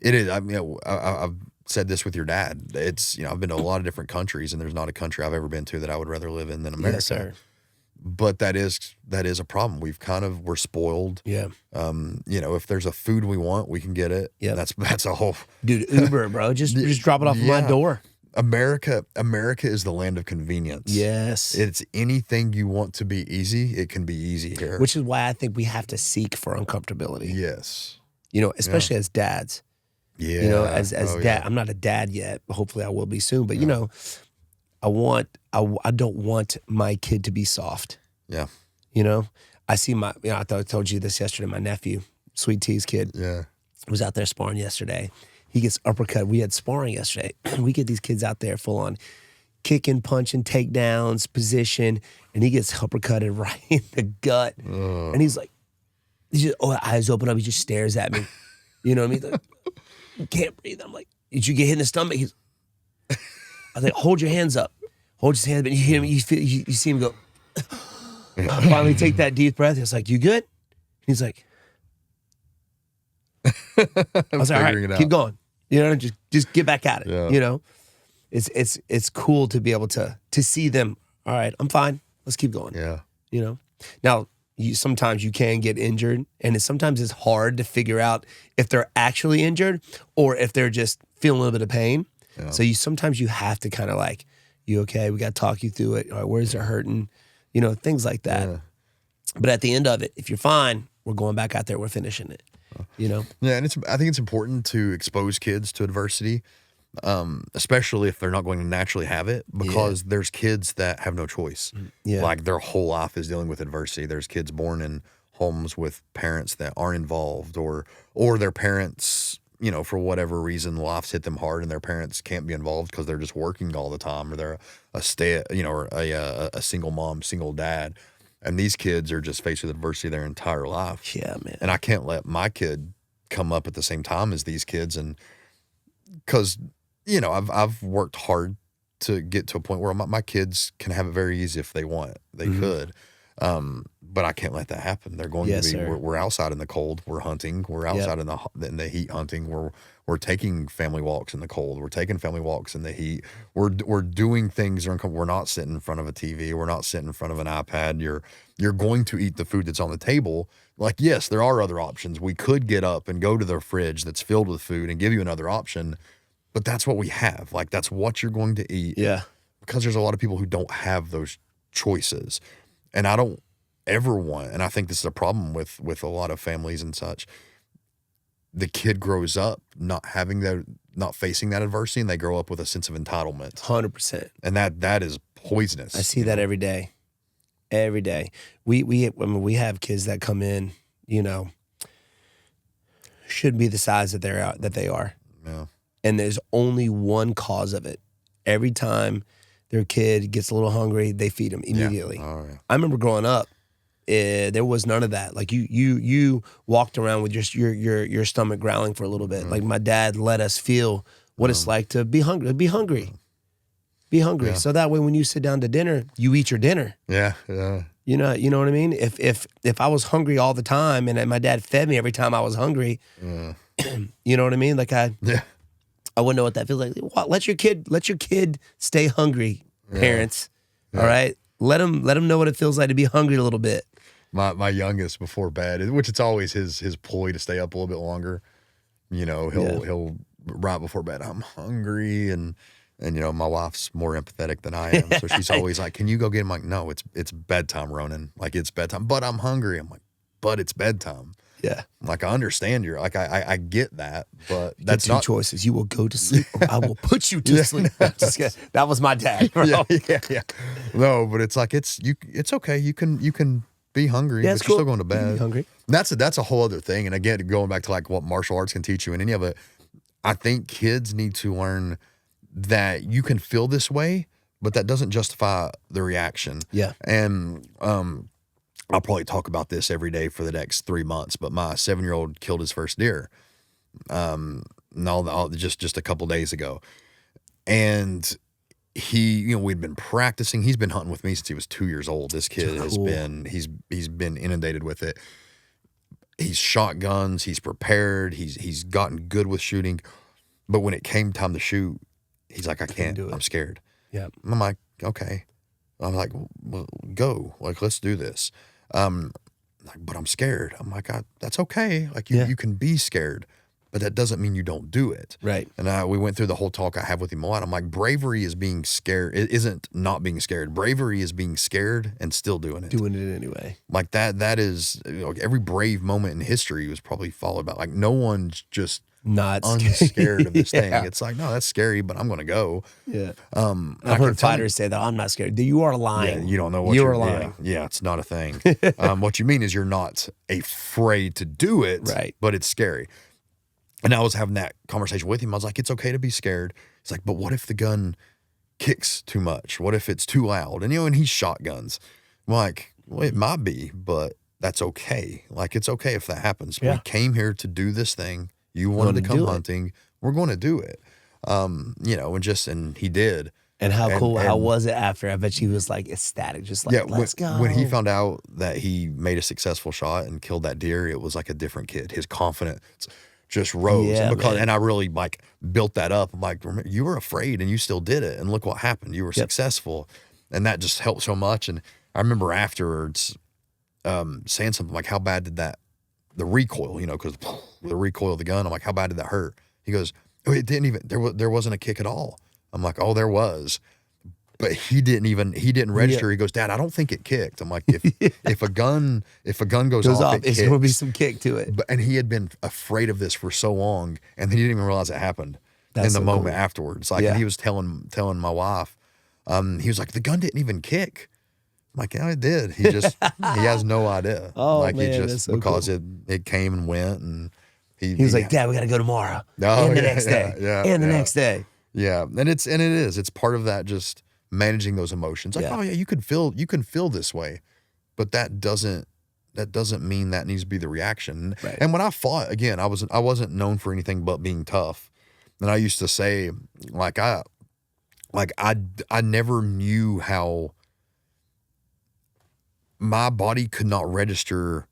it is. I mean, I've said this with your dad. It's, I've been to a lot of different countries, and there's not a country I've ever been to that I would rather live in than America. Yes, sir. But that is a problem. We're spoiled. Yeah. If there's a food we want, we can get it. Yeah. That's a whole Dude, Uber, bro. Just drop it off at my door. America is the land of convenience. Yes. It's anything you want to be easy, it can be easy here. Which is why I think we have to seek for uncomfortability. Yes. Especially as dads. Yeah. As dad. Yeah. I'm not a dad yet. Hopefully I will be soon. But I don't want my kid to be soft. Yeah. I see I thought I told you this yesterday. My nephew, Sweet T's kid, was out there sparring yesterday. He gets uppercut. We had sparring yesterday. We get these kids out there full on kicking, punching, takedowns, position, and he gets uppercutted right in the gut. And he's like, eyes open up. He just stares at me. You know what I mean? Like, you can't breathe. I'm like, did you get hit in the stomach? I was like, hold your hands up. Hold his hands up. And you hear him. You see him go. Finally take that deep breath. It's like, you good? He's like, I was like, all right, keep going. Just get back at it. Yeah. It's cool to be able to see them. All right, I'm fine. Let's keep going. Yeah. Now sometimes you can get injured, and sometimes it's hard to figure out if they're actually injured or if they're just feeling a little bit of pain. Yeah. So sometimes you have to kind of like, you okay? We got to talk you through it. All right, where's it hurting? Things like that. Yeah. But at the end of it, if you're fine, we're going back out there. We're finishing it. Yeah, and I think it's important to expose kids to adversity, especially if they're not going to naturally have it, because there's kids that have no choice. Yeah. Like their whole life is dealing with adversity. There's kids born in homes with parents that aren't involved, or their parents, for whatever reason, life's hit them hard and their parents can't be involved because they're just working all the time, or they're a single mom, single dad. And these kids are just faced with adversity their entire life. Yeah, man. And I can't let my kid come up at the same time as these kids. And because, I've worked hard to get to a point where my kids can have it very easy if they want. They could. But I can't let that happen. They're going to be, we're outside in the cold. We're hunting. We're outside in the heat hunting. We're taking family walks in the cold. We're taking family walks in the heat. We're doing things. We're not sitting in front of a TV. We're not sitting in front of an iPad. You're going to eat the food that's on the table. Like, yes, there are other options. We could get up and go to the fridge that's filled with food and give you another option, but that's what we have. Like, that's what you're going to eat. Yeah. Because there's a lot of people who don't have those choices. And I don't ever want, and I think this is a problem with a lot of families and such, the kid grows up not facing that adversity, and they grow up with a sense of entitlement. 100%. And that is poisonous. I see that every day. Every day. We have kids that come in, shouldn't be the size that they are. Yeah. And there's only one cause of it. Every time their kid gets a little hungry, they feed them immediately. Yeah. Oh, yeah. I remember growing up, there was none of that. Like you walked around with your stomach growling for a little bit. Like my dad let us feel what it's like to be hungry. Be hungry. Yeah. So that way, when you sit down to dinner, you eat your dinner. Yeah. Yeah. You know what I mean? If I was hungry all the time and my dad fed me every time I was hungry, you know what I mean? Like I wouldn't know what that feels like. Let your kid stay hungry, parents. Yeah. All right, let him know what it feels like to be hungry a little bit. My youngest before bed, which it's always his ploy to stay up a little bit longer. He'll right before bed, I'm hungry, and my wife's more empathetic than I am, so she's always like, "Can you go get him?" I'm like, no, it's bedtime, Ronan. Like, it's bedtime, but I'm hungry. I'm like, but it's bedtime. Yeah. Like, I understand I get that, but that's two not choices. You will go to sleep or I will put you to sleep. That was my dad, bro. Yeah. No, but it's like, it's okay. You can be hungry, but you're still going to bed. Be hungry. And that's a whole other thing. And again, going back to like what martial arts can teach you and any of it, I think kids need to learn that you can feel this way, but that doesn't justify the reaction. Yeah. And I'll probably talk about this every day for the next 3 months, but my 7-year-old killed his first deer, just a couple days ago. And he, we'd been practicing. He's been hunting with me since he was 2 years old. This kid has been, he's been inundated with it. He's shot guns. He's prepared. He's gotten good with shooting. But when it came time to shoot, he's like, I can't do it. I'm scared. Yeah. I'm like, okay. I'm like, well, go. Like, let's do this. Like, but I'm scared. I'm like, that's okay. Like, you can be scared, but that doesn't mean you don't do it. Right. And we went through the whole talk I have with him a lot. I'm like, bravery is being scared. It isn't not being scared. Bravery is being scared and still doing it. Doing it anyway. Like that is, every brave moment in history was probably followed by, like, no one's just not unscared of this thing. It's like, no, that's scary, but I'm going to go. Yeah. I've heard fighters say that, I'm not scared. You are lying. Yeah, you don't know what you're lying. Yeah, it's not a thing. What you mean is you're not afraid to do it, right? But it's scary. And I was having that conversation with him. I was like, it's okay to be scared. He's like, but what if the gun kicks too much? What if it's too loud? And and he's shotguns. I'm like, well, it might be, but that's okay. Like, it's okay if that happens. Yeah. We came here to do this thing. You wanted to come hunting. We're going to do it. And he did. And how cool, how was it after? I bet he was like ecstatic, just like, let's go. When he found out that he made a successful shot and killed that deer, it was like a different kid. His confidence just rose. Yeah, and I really like built that up. I'm like, you were afraid and you still did it. And look what happened. You were successful. And that just helped so much. And I remember afterwards saying something like, how bad did the recoil, because the recoil of the gun, I'm like, how bad did that hurt? He goes, oh, it didn't even, there wasn't a kick at all. I'm like, oh, there was. But he didn't register. Yeah. He goes, Dad, I don't think it kicked. I'm like, if a gun goes off, it's going to be some kick to it. And he had been afraid of this for so long, and he didn't even realize it happened in the moment afterwards. Like, he was telling my wife, he was like, the gun didn't even kick. I'm like, yeah, it did. He just he has no idea. Oh, like, man, he just that's so because cool. it came and went, and he was like, Dad, we got to go tomorrow, and the next day, and the next day. Yeah, and it's part of that, just managing those emotions. Like, oh yeah, you can feel this way, but that doesn't mean that needs to be the reaction. Right. And when I fought, again, I wasn't known for anything but being tough. And I used to say, I never knew how my body could not register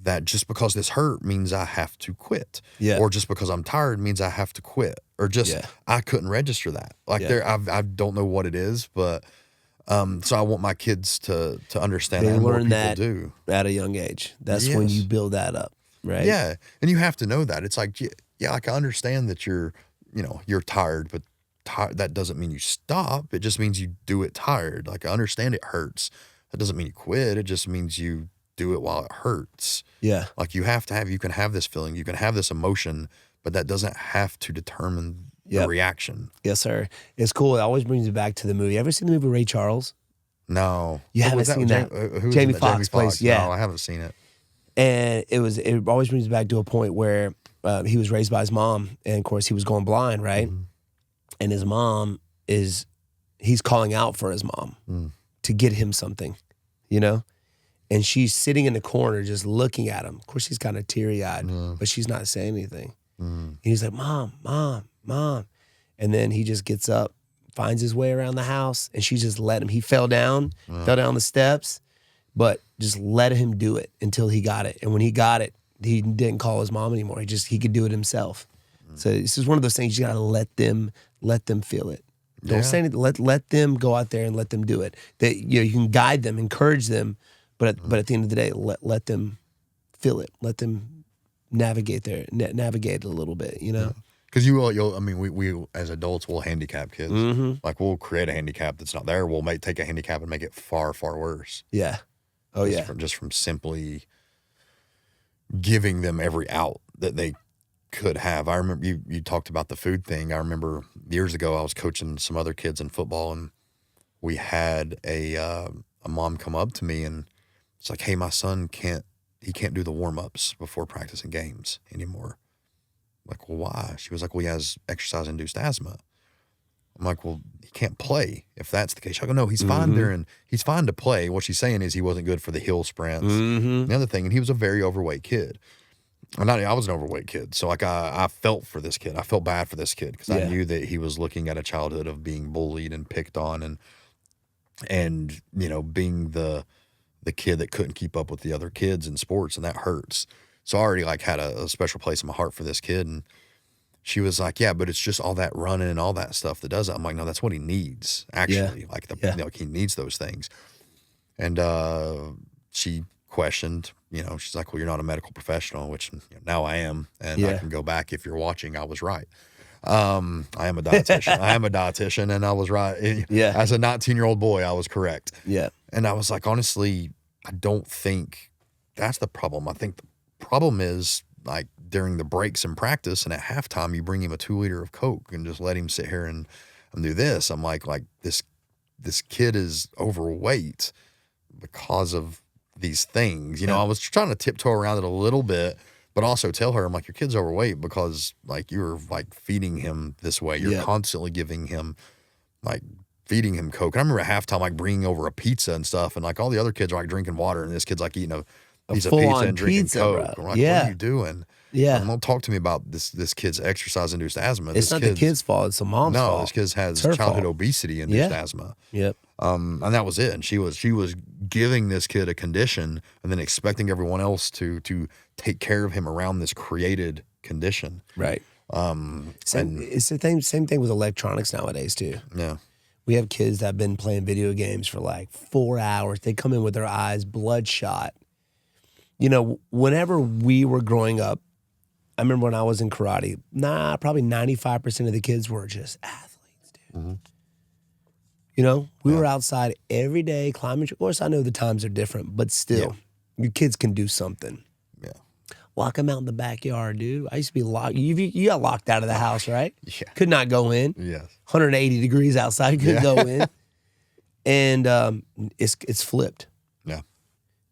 that just because this hurt means I have to quit. Yeah. Or just because I'm tired means I have to quit. Or just I couldn't register that. I don't know what it is, but so I want my kids to understand that. Learn that do at a young age. That's when you build that up, right? Yeah, and you have to know that. It's like, like, I understand that you're tired, but that doesn't mean you stop. It just means you do it tired. Like, I understand it hurts. That doesn't mean you quit. It just means you do it while it hurts. Yeah. Like, you can have this feeling, you can have this emotion, but that doesn't have to determine the reaction. Yes, sir. It's cool. It always brings me back to the movie. Ever seen the movie Ray Charles? No. You haven't seen that? Jamie Foxx plays. Yeah. No, I haven't seen it. And it always brings me back to a point where he was raised by his mom, and of course he was going blind, right? Mm-hmm. And his mom he's calling out for his mom to get him something, And she's sitting in the corner just looking at him. Of course, he's kind of teary-eyed, but she's not saying anything. And he's like, Mom, Mom, Mom. And then he just gets up, finds his way around the house, and she just let him. He fell down the steps, but just let him do it until he got it. And when he got it, he didn't call his mom anymore. He could do it himself. So this is one of those things you got to let them feel it. Don't say anything. Let them go out there and let them do it. That you can guide them, encourage them, but at the end of the day, let them feel it. Let them navigate it a little bit. Because we as adults will handicap kids. Mm-hmm. Like, we'll create a handicap that's not there. We'll take a handicap and make it far, far worse. Yeah. Oh, just from simply giving them every out that they could have. I remember you talked about the food thing. I remember years ago I was coaching some other kids in football, and we had a mom come up to me, and it's like, hey, my son can't do the warm-ups before practicing games anymore. I'm like, well, why? She was like, well, he has exercise-induced asthma. I'm like, well, he can't play if that's the case. She's like, no, he's fine he's fine to play. What she's saying is he wasn't good for the hill sprints. Mm-hmm. The other thing, and he was a very overweight kid. I was an overweight kid. So like I felt for this kid. I felt bad for this kid because I knew that he was looking at a childhood of being bullied and picked on and you know, being the kid that couldn't keep up with the other kids in sports, and that hurts. So I already like had a special place in my heart for this kid. And she was like, yeah, but it's just all that running and all that stuff that does it. I'm like, no, that's what he needs, actually. Like, like he needs those things. And she questioned, you know, she's like, well, you're not a medical professional, which now I am. And I can go back, if you're watching, I was right. I am a dietitian. And I was right. Yeah. As a 19-year-old boy, I was correct. Yeah. And I was like, honestly, I don't think that's the problem. I think the problem is like during the breaks in practice and at halftime, you bring him a 2 liter of Coke and just let him sit here and do this. I'm like this kid is overweight because of these things. You know, I was trying to tiptoe around it a little bit, but also tell her, I'm like, your kid's overweight because like you're like feeding him this way. You're constantly giving him like feeding him Coke. And I remember at halftime, like bringing over a pizza and stuff, and like all the other kids are like drinking water, and this kid's like eating a piece of pizza and drinking Coke. I'm like, what are you doing? Yeah. And don't talk to me about this kid's exercise-induced asthma. It's not the kid's fault. It's the mom's fault. No, this kid has her childhood fault. obesity-induced asthma. Yep. And that was it. And she was giving this kid a condition and then expecting everyone else to take care of him around this created condition. Right. It's the same thing with electronics nowadays too. Yeah. We have kids that have been playing video games for like 4 hours. They come in with their eyes bloodshot. You know, whenever we were growing up, I remember when I was in karate, probably 95% of the kids were just athletes, dude. Mm-hmm. You know, we were outside every day climbing. Of course, I know the times are different, but still, your kids can do something. Yeah. Walk them out in the backyard, dude. I used to be locked. You got locked out of the house, right? Yeah. Could not go in. Yes. 180 degrees outside, couldn't go in. And it's flipped. Yeah.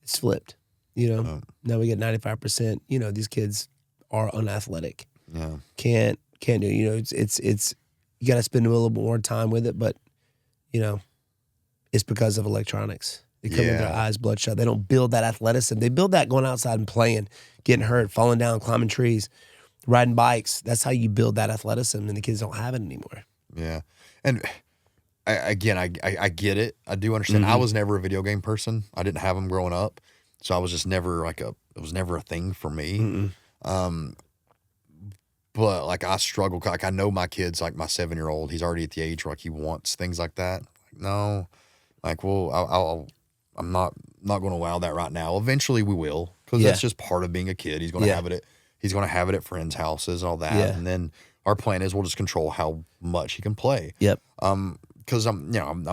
It's flipped. You know, now we get 95%. You know, these kids are unathletic. Yeah. Can't do. You know, it's you got to spend a little bit more time with it, but you know, it's because of electronics. They come with their eyes bloodshot. They don't build that athleticism. They build that going outside and playing, getting hurt, falling down, climbing trees, riding bikes. That's how you build that athleticism, and the kids don't have it anymore. Yeah. And I get it. I do understand. I was never a video game person. I didn't have them growing up. So I was just never it was never a thing for me. But like I struggle. Like I know my kids, like my 7-year-old, he's already at the age where like he wants things like that. Like, no, like, well, I'm not going to allow that right now. Eventually we will, because that's just part of being a kid. He's going to have it. He's going to have it at friends' houses and all that. And then our plan is we'll just control how much he can play. Yep. Because I'm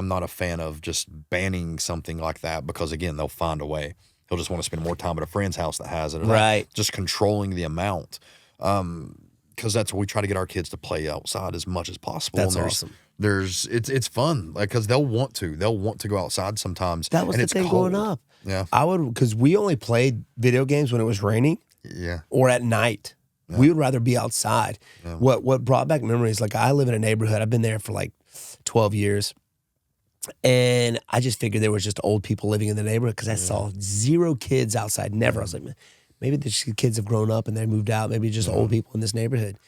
not a fan of just banning something like that, because again, they'll find a way. He'll just want to spend more time at a friend's house that has it. Right. Just controlling the amount. Because that's what we try to get our kids to play outside as much as possible. That's and awesome. It's fun, like, because they'll want to go outside sometimes. That was and the it's thing cold. growing up. Yeah. Because we only played video games when it was raining. Yeah. Or at night. Yeah. We would rather be outside. Yeah. What brought back memories, like I live in a neighborhood, I've been there for like 12 years. And I just figured there was just old people living in the neighborhood because I saw zero kids outside, never. I was like, man, maybe the kids have grown up and they moved out. Maybe just old people in this neighborhood.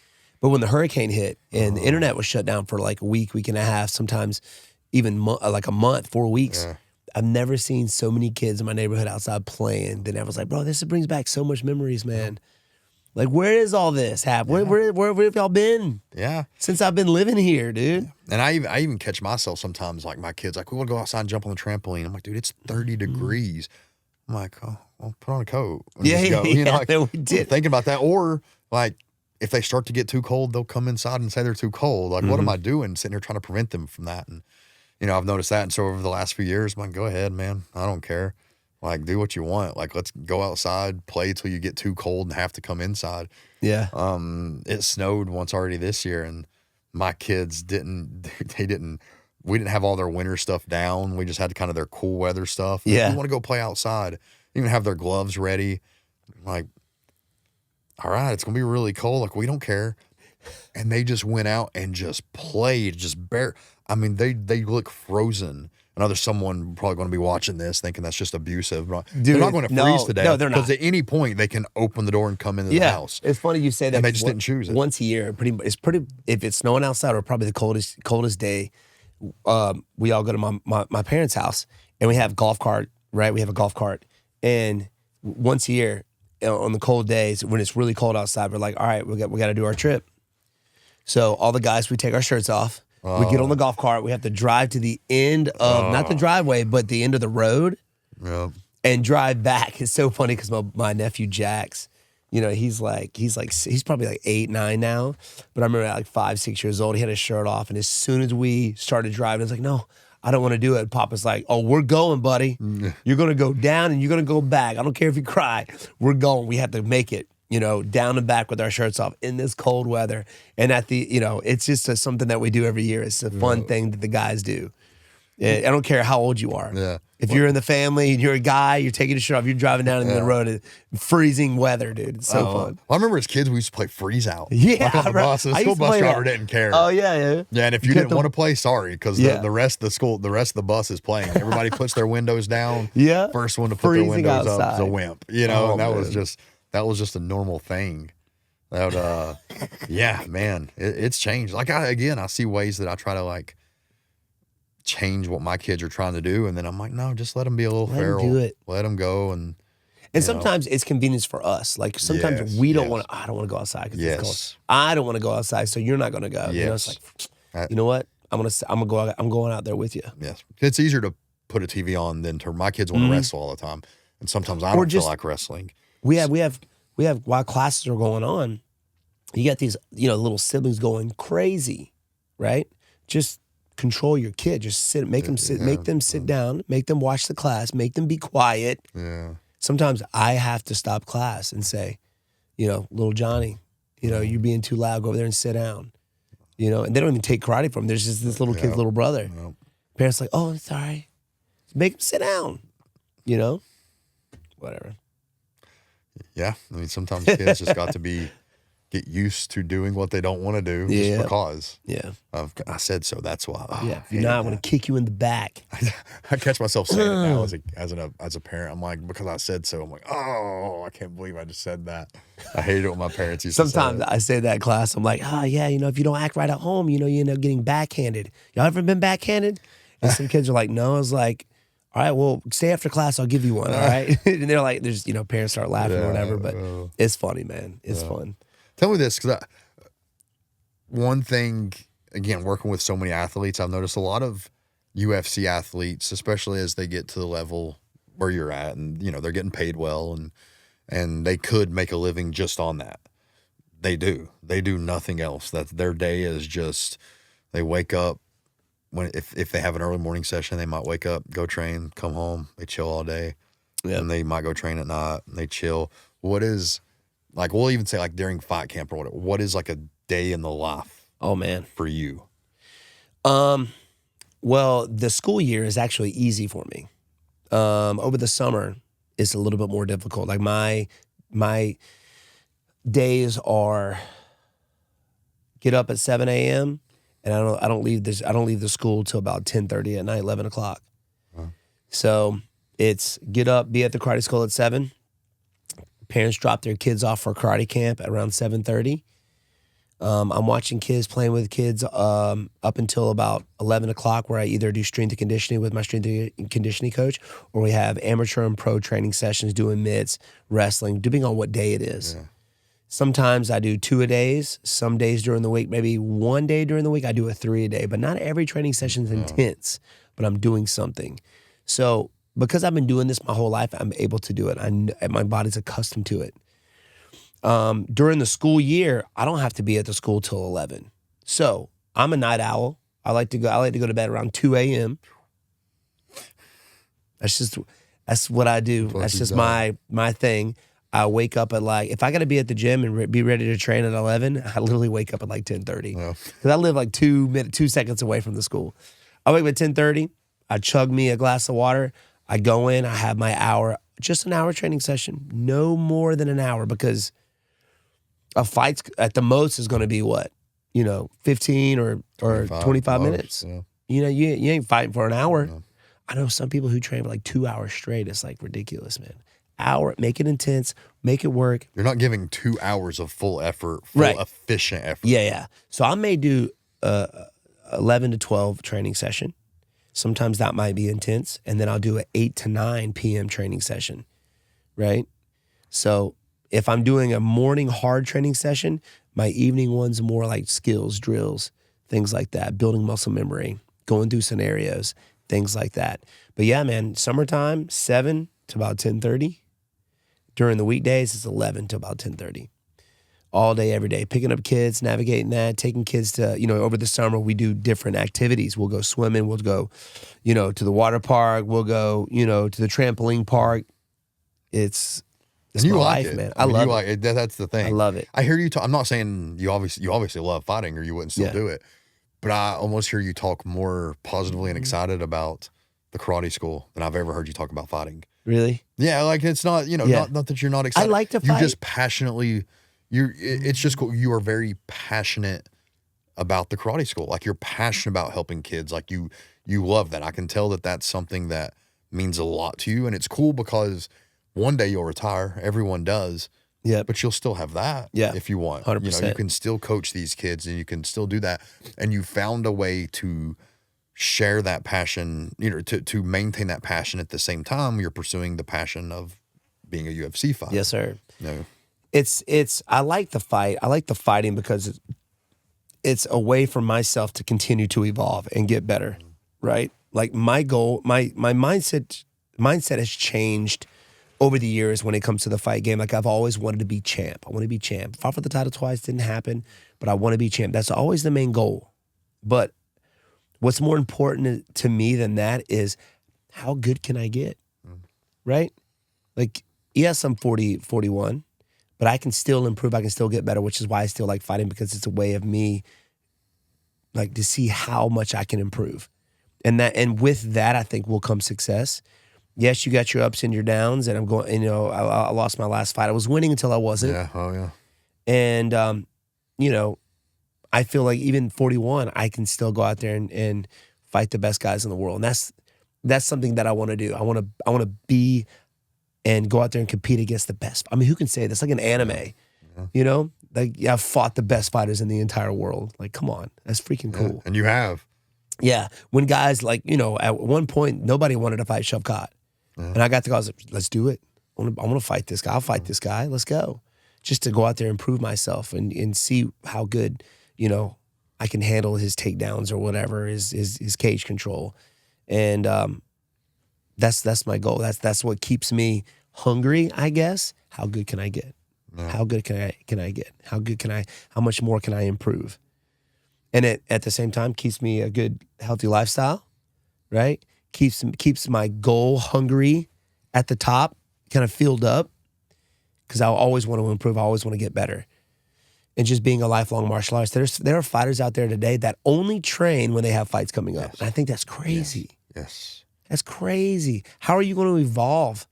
But when the hurricane hit and the internet was shut down for like a week and a half, sometimes even like a month, 4 weeks, I've never seen so many kids in my neighborhood outside playing. Then I was like, bro, this brings back so much memories, man. Like, where is all this happening? Where have y'all been? Yeah. Since I've been living here, dude. And I even catch myself sometimes, like my kids, like, we want to go outside and jump on the trampoline. I'm like, dude, it's 30 degrees. I'm like, oh, well, put on a coat. And just go. You know, like, we did. Thinking about that. Or like, if they start to get too cold, they'll come inside and say they're too cold. Like, what am I doing sitting here trying to prevent them from that? And, you know, I've noticed that. And so over the last few years, I'm like, go ahead, man. I don't care. Like, do what you want. Like, let's go outside, play till you get too cold and have to come inside. Yeah. It snowed once already this year, and my kids we didn't have all their winter stuff down. We just had kind of their cool weather stuff. Yeah. We want to go play outside. Even have their gloves ready. Like, all right, it's going to be really cold. Like, we don't care. and they just went out and just played, I mean, they look frozen. I know there's someone probably going to be watching this thinking that's just abusive. But they're not going to freeze to death. No, they're not. Because at any point they can open the door and come into the house. It's funny you say that. And they just didn't choose it. Once a year, if it's snowing outside or probably the coldest day, we all go to my parents' house and we have golf cart, right? We have a golf cart. And once a year on the cold days, when it's really cold outside, we're like, all right, we got to do our trip. So all the guys, we take our shirts off. We get on the golf cart. We have to drive to the end of, not the driveway, but the end of the road and drive back. It's so funny because my nephew Jax, you know, he's probably like 8, 9 now. But I remember at like 5, 6 years old, he had his shirt off. And as soon as we started driving, it's like, no, I don't want to do it. Papa's like, oh, we're going, buddy. You're going to go down and you're going to go back. I don't care if you cry. We're going. We have to make it. You know, down and back with our shirts off in this cold weather. And it's just something that we do every year. It's a fun thing that the guys do. I don't care how old you are. Yeah. If you're in the family and you're a guy, you're taking your shirt off, you're driving down in the road in freezing weather, dude. It's so fun. Well, I remember as kids, we used to play freeze out. Yeah. Like on the bus. The school bus driver didn't care. Oh, yeah. Yeah, and if you didn't want to play, sorry, because the rest of the bus is playing. Everybody puts their windows down. Yeah. First one to put their windows up is a wimp. You know, and that was just a normal thing. That yeah, man, it's changed. Like I see ways that I try to like change what my kids are trying to do, and then I'm like, no, just let them be a little feral. Do it. Let them go, and sometimes it's convenience for us. Like sometimes we don't want to. I don't want to go outside because it's cold. I don't want to go outside, so you're not going to go. You know, it's like, you know what? I'm going out there with you. Yes, it's easier to put a TV on than to. My kids want to wrestle all the time, and sometimes I don't feel like wrestling. We have while classes are going on, you got these, you know, little siblings going crazy, right? Just control your kid. Just make them sit down, make them watch the class, make them be quiet. Yeah. Sometimes I have to stop class and say, you know, little Johnny, you know, you're being too loud. Go over there and sit down. You know, and they don't even take karate from him. There's just this little kid's little brother. Yep. Parents like, oh, it's all right. Make him sit down. You know, whatever. Yeah, I mean, sometimes kids just got to get used to doing what they don't want to do just because. Yeah. I said so. That's why. If you're not, I'm going to kick you in the back. I catch myself saying it now as a parent. I'm like, because I said so. I'm like, oh, I can't believe I just said that. I hate it when my parents used to say Sometimes I say that in class. I'm like, yeah, you know, if you don't act right at home, you know, you end up getting backhanded. Y'all ever been backhanded? And some kids are like, no. I was like, all right, well, stay after class. I'll give you one. All right. And they're like, there's, you know, parents start laughing or whatever, but it's funny, man. It's fun. Tell me this, because one thing, again, working with so many athletes, I've noticed a lot of UFC athletes, especially as they get to the level where you're at, and you know they're getting paid well, and they could make a living just on that. They do nothing else. That their day is just they wake up. If they have an early morning session, they might wake up, go train, come home, they chill all day, and they might go train at night, and they chill. What is, like, we'll even say like during fight camp or whatever, what is like a day in the life? Oh man, for you? Well, the school year is actually easy for me. Over the summer, it's a little bit more difficult. Like my days are get up at 7 a.m. and I don't leave the school till about 10:30 at night, 11 o'clock. Huh. So it's get up, be at the karate school at 7. Parents drop their kids off for karate camp at around 7:30. I'm watching kids, playing with kids up until about 11 o'clock, where I either do strength and conditioning with my strength and conditioning coach, or we have amateur and pro training sessions doing mitts, wrestling, depending on what day it is. Yeah. Sometimes I do 2 a days. Some days during the week, maybe one day during the week, I do a 3 a day. But not every training session is intense, but I'm doing something. So because I've been doing this my whole life, I'm able to do it. My body's accustomed to it. During the school year, I don't have to be at the school till 11. So I'm a night owl. I like to go to bed around 2 a.m. That's what I do. That's just my thing. I wake up at like, if I got to be at the gym and be ready to train at 11, I literally wake up at like 10:30. Because I live like 2 seconds away from the school. I wake up at 10:30. I chug me a glass of water. I go in. I have my hour, just an hour training session. No more than an hour, because a fight at the most is going to be what? 15 or 25 minutes. Yeah. You ain't fighting for an hour. No. I know some people who train for like 2 hours straight. It's like ridiculous, man. Hour, make it intense, make it work. You're not giving 2 hours of full effort, full Right. efficient effort. Yeah. So I may do 11 to 12 training session. Sometimes that might be intense. And then I'll do an 8 to 9 p.m. training session, right? So if I'm doing a morning hard training session, my evening one's more like skills, drills, things like that, building muscle memory, going through scenarios, things like that. But yeah, man, summertime, 7 to about 10:30. During the weekdays, it's 11 to about 10:30. All day, every day, picking up kids, navigating that, taking kids to, over the summer, we do different activities. We'll go swimming. We'll go, to the water park. We'll go, to the trampoline park. It's you my like life, it. man. I mean, love you it. like it. That's the thing. I love it. I hear you talk. I'm not saying you obviously love fighting or you wouldn't still do it, but I almost hear you talk more positively and excited about the karate school than I've ever heard you talk about fighting. Really? Yeah, like it's not, not that you're not excited. I like to You fight. just passionately, it's just cool. You are very passionate about the karate school. Like you're passionate about helping kids. Like you love that. I can tell that that's something that means a lot to you. And it's cool because one day you'll retire. Everyone does. Yeah. But you'll still have that if you want. 100%. You can still coach these kids and you can still do that. And you found a way to share that passion, to maintain that passion at the same time you're pursuing the passion of being a UFC fighter. Yes, sir. No. I like the fight. I like the fighting because it's a way for myself to continue to evolve and get better, right? Like my goal, my mindset has changed over the years when it comes to the fight game. Like I've always wanted to be champ. I want to be champ. Fought for the title twice, didn't happen, but I want to be champ. That's always the main goal. But what's more important to me than that is how good can I get, right? Like, yes, I'm 41, but I can still improve. I can still get better, which is why I still like fighting, because it's a way of me, like, to see how much I can improve. And with that, I think will come success. Yes, you got your ups and your downs, and I'm going, I lost my last fight. I was winning until I wasn't. Yeah. Oh, yeah. And, I feel like even 41, I can still go out there and fight the best guys in the world. And that's something that I want to do. I want to be and go out there and compete against the best. I mean, who can say this? Like an anime, Like, I've fought the best fighters in the entire world. Like, come on, that's freaking cool. And you have. Yeah, when guys at one point nobody wanted to fight Shavkat, and I got the guys, let's do it. I want to fight this guy. I'll fight this guy. Let's go, just to go out there and prove myself and see how good I can handle his takedowns or whatever, his cage control, and that's my goal. That's what keeps me hungry, I guess. How good can I get? Yeah. How good can I get? How much more can I improve? And it, at the same time, keeps me a good, healthy lifestyle, right? Keeps my goal hungry at the top, kind of filled up, because I always want to improve. I always want to get better. And just being a lifelong martial artist, there are fighters out there today that only train when they have fights coming up. Yes. And I think that's crazy. Yes. That's crazy. How are you going to evolve?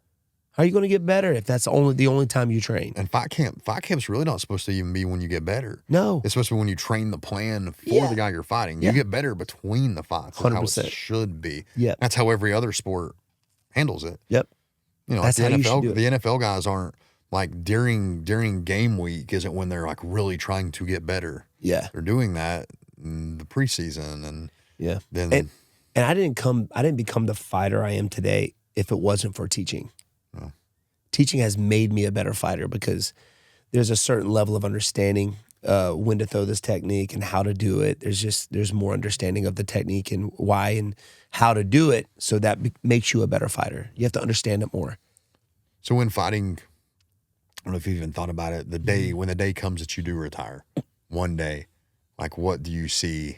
How are you going to get better if that's the only time you train? And fight camp's really not supposed to even be when you get better. No. It's supposed to be when you train the plan for the guy you're fighting. You get better between the fights. That's 100%. how it should be. Yep. That's how every other sport handles it. Yep. Like That's how you should do it. the NFL guys aren't like during game week isn't when they're like really trying to get better. Yeah. They're doing that in the preseason and then And I didn't become the fighter I am today if it wasn't for teaching. No. Teaching has made me a better fighter because there's a certain level of understanding when to throw this technique and how to do it. There's more understanding of the technique and why and how to do it, so that makes you a better fighter. You have to understand it more. So when fighting, I don't know if you even thought about it, when the day comes that you do retire, one day, like what do you see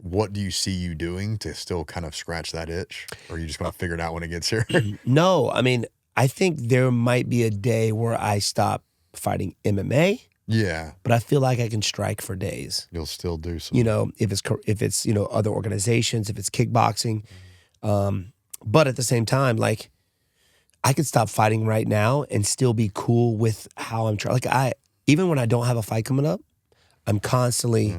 you doing to still kind of scratch that itch? Or are you just going to figure it out when it gets here? No, I mean, I think there might be a day where I stop fighting MMA, Yeah. but I feel like I can strike for days. You'll still do some. If it's other organizations, if it's kickboxing. But at the same time, like, I could stop fighting right now and still be cool with how I'm trying. Like, even when I don't have a fight coming up, I'm constantly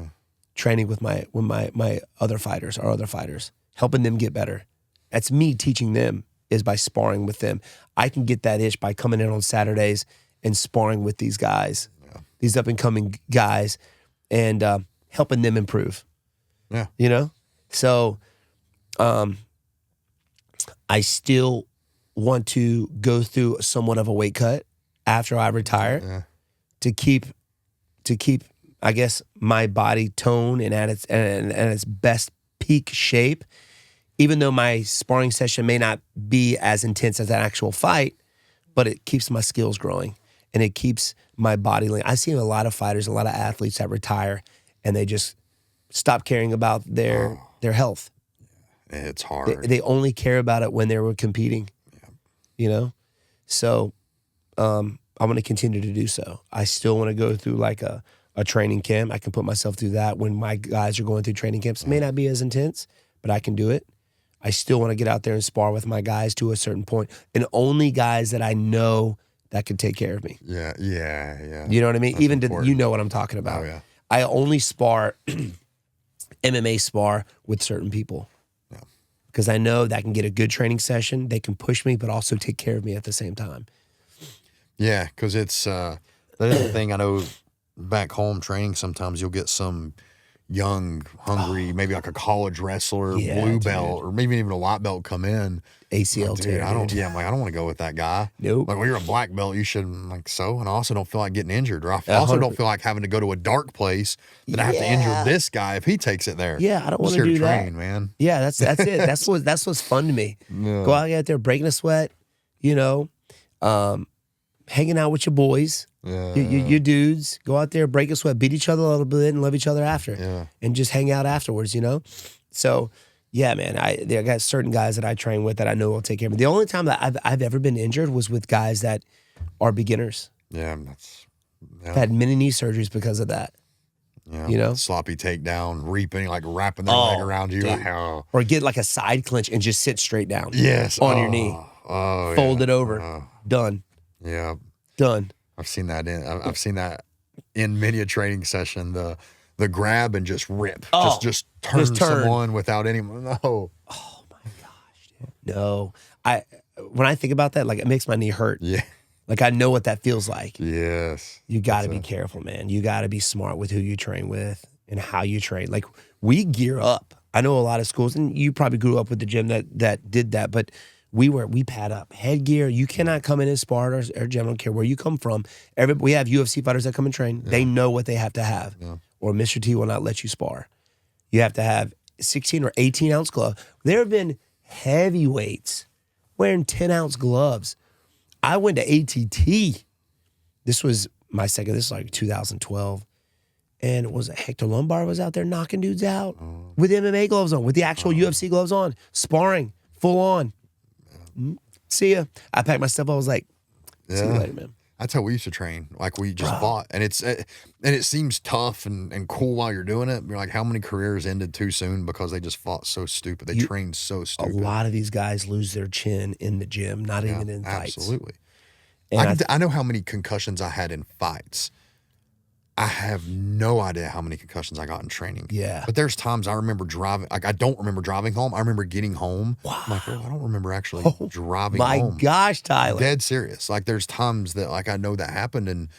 training with my other fighters, our other fighters, helping them get better. That's me teaching them, is by sparring with them. I can get that itch by coming in on Saturdays and sparring with these guys, these up and coming guys, and helping them improve. Yeah. You know? So I still want to go through somewhat of a weight cut after I retire to keep, I guess, my body tone and at its best peak shape. Even though my sparring session may not be as intense as an actual fight, but it keeps my skills growing and it keeps my body lean. I see a lot of fighters, a lot of athletes that retire and they just stop caring about their health. It's hard. They only care about it when they were competing, you know? So I'm going to continue to do so. I still want to go through like a training camp. I can put myself through that when my guys are going through training camps. It may not be as intense, but I can do it. I still want to get out there and spar with my guys to a certain point, and only guys that I know that can take care of me. Yeah. You know what I mean? That's Even important. you know what I'm talking about. Oh, yeah. I only spar, MMA spar with certain people. Because I know that I can get a good training session. They can push me, but also take care of me at the same time. Yeah, because it's the other thing I know back home training, sometimes you'll get some young, hungry, maybe like a college wrestler, blue belt, or maybe even a white belt come in. ACL Like, tear. I don't want to go with that guy. Nope. Like, well, you're a black belt, you should, like, so. And I also don't feel like getting injured. Or I also don't feel like having to go to a dark place that I have to injure this guy if he takes it there. Yeah, I don't want to do train, that. man. Yeah, that's it. That's what's fun to me. Yeah. Go out there breaking a sweat, you know, hanging out with your boys, your dudes. Go out there, break a sweat, beat each other a little bit, and love each other after, and just hang out afterwards. You know, so. Yeah, man, I got certain guys that I train with that I know will take care of me. The only time that I've ever been injured was with guys that are beginners. Yeah, I've had many knee surgeries because of that. Yeah, you know, sloppy takedown, reaping, like wrapping their leg around you, like, or get like a side clinch and just sit straight down. Yes, on your knee, fold it over, done. Yeah, done. I've seen that in many a training session. The grab and just rip, just turn someone without anyone. No. Oh my gosh, dude. No. When I think about that, like, it makes my knee hurt. Yeah. Like, I know what that feels like. Yes. You got to be careful, man. You got to be smart with who you train with and how you train. Like, we gear up. I know a lot of schools, and you probably grew up with the gym that did that, but we pad up. Headgear, you cannot come in and spar or gym. I don't care where you come from. We have UFC fighters that come and train. Yeah. They know what they have to have. Yeah. Or Mr. T will not let you spar. You have to have 16 or 18 ounce gloves. There have been heavyweights wearing 10-ounce gloves. I went to ATT. This was my second. This was like 2012. And it was Hector Lombard was out there knocking dudes out with MMA gloves on, with the actual UFC gloves on, sparring, full on. See ya. I packed my stuff. I was like, see you later, man. That's how we used to train. Like, we just fought, and it seems tough and cool while you're doing it. You're like, how many careers ended too soon because they just fought so stupid? They trained so stupid. A lot of these guys lose their chin in the gym, not even in fights. Absolutely. And I know how many concussions I had in fights. I have no idea how many concussions I got in training. Yeah. But there's times I remember driving. Like, I don't remember driving home. I remember getting home. Wow. I'm like, I don't remember actually driving home. My gosh, Tyler. Dead serious. Like, there's times that, like, I know that happened. And,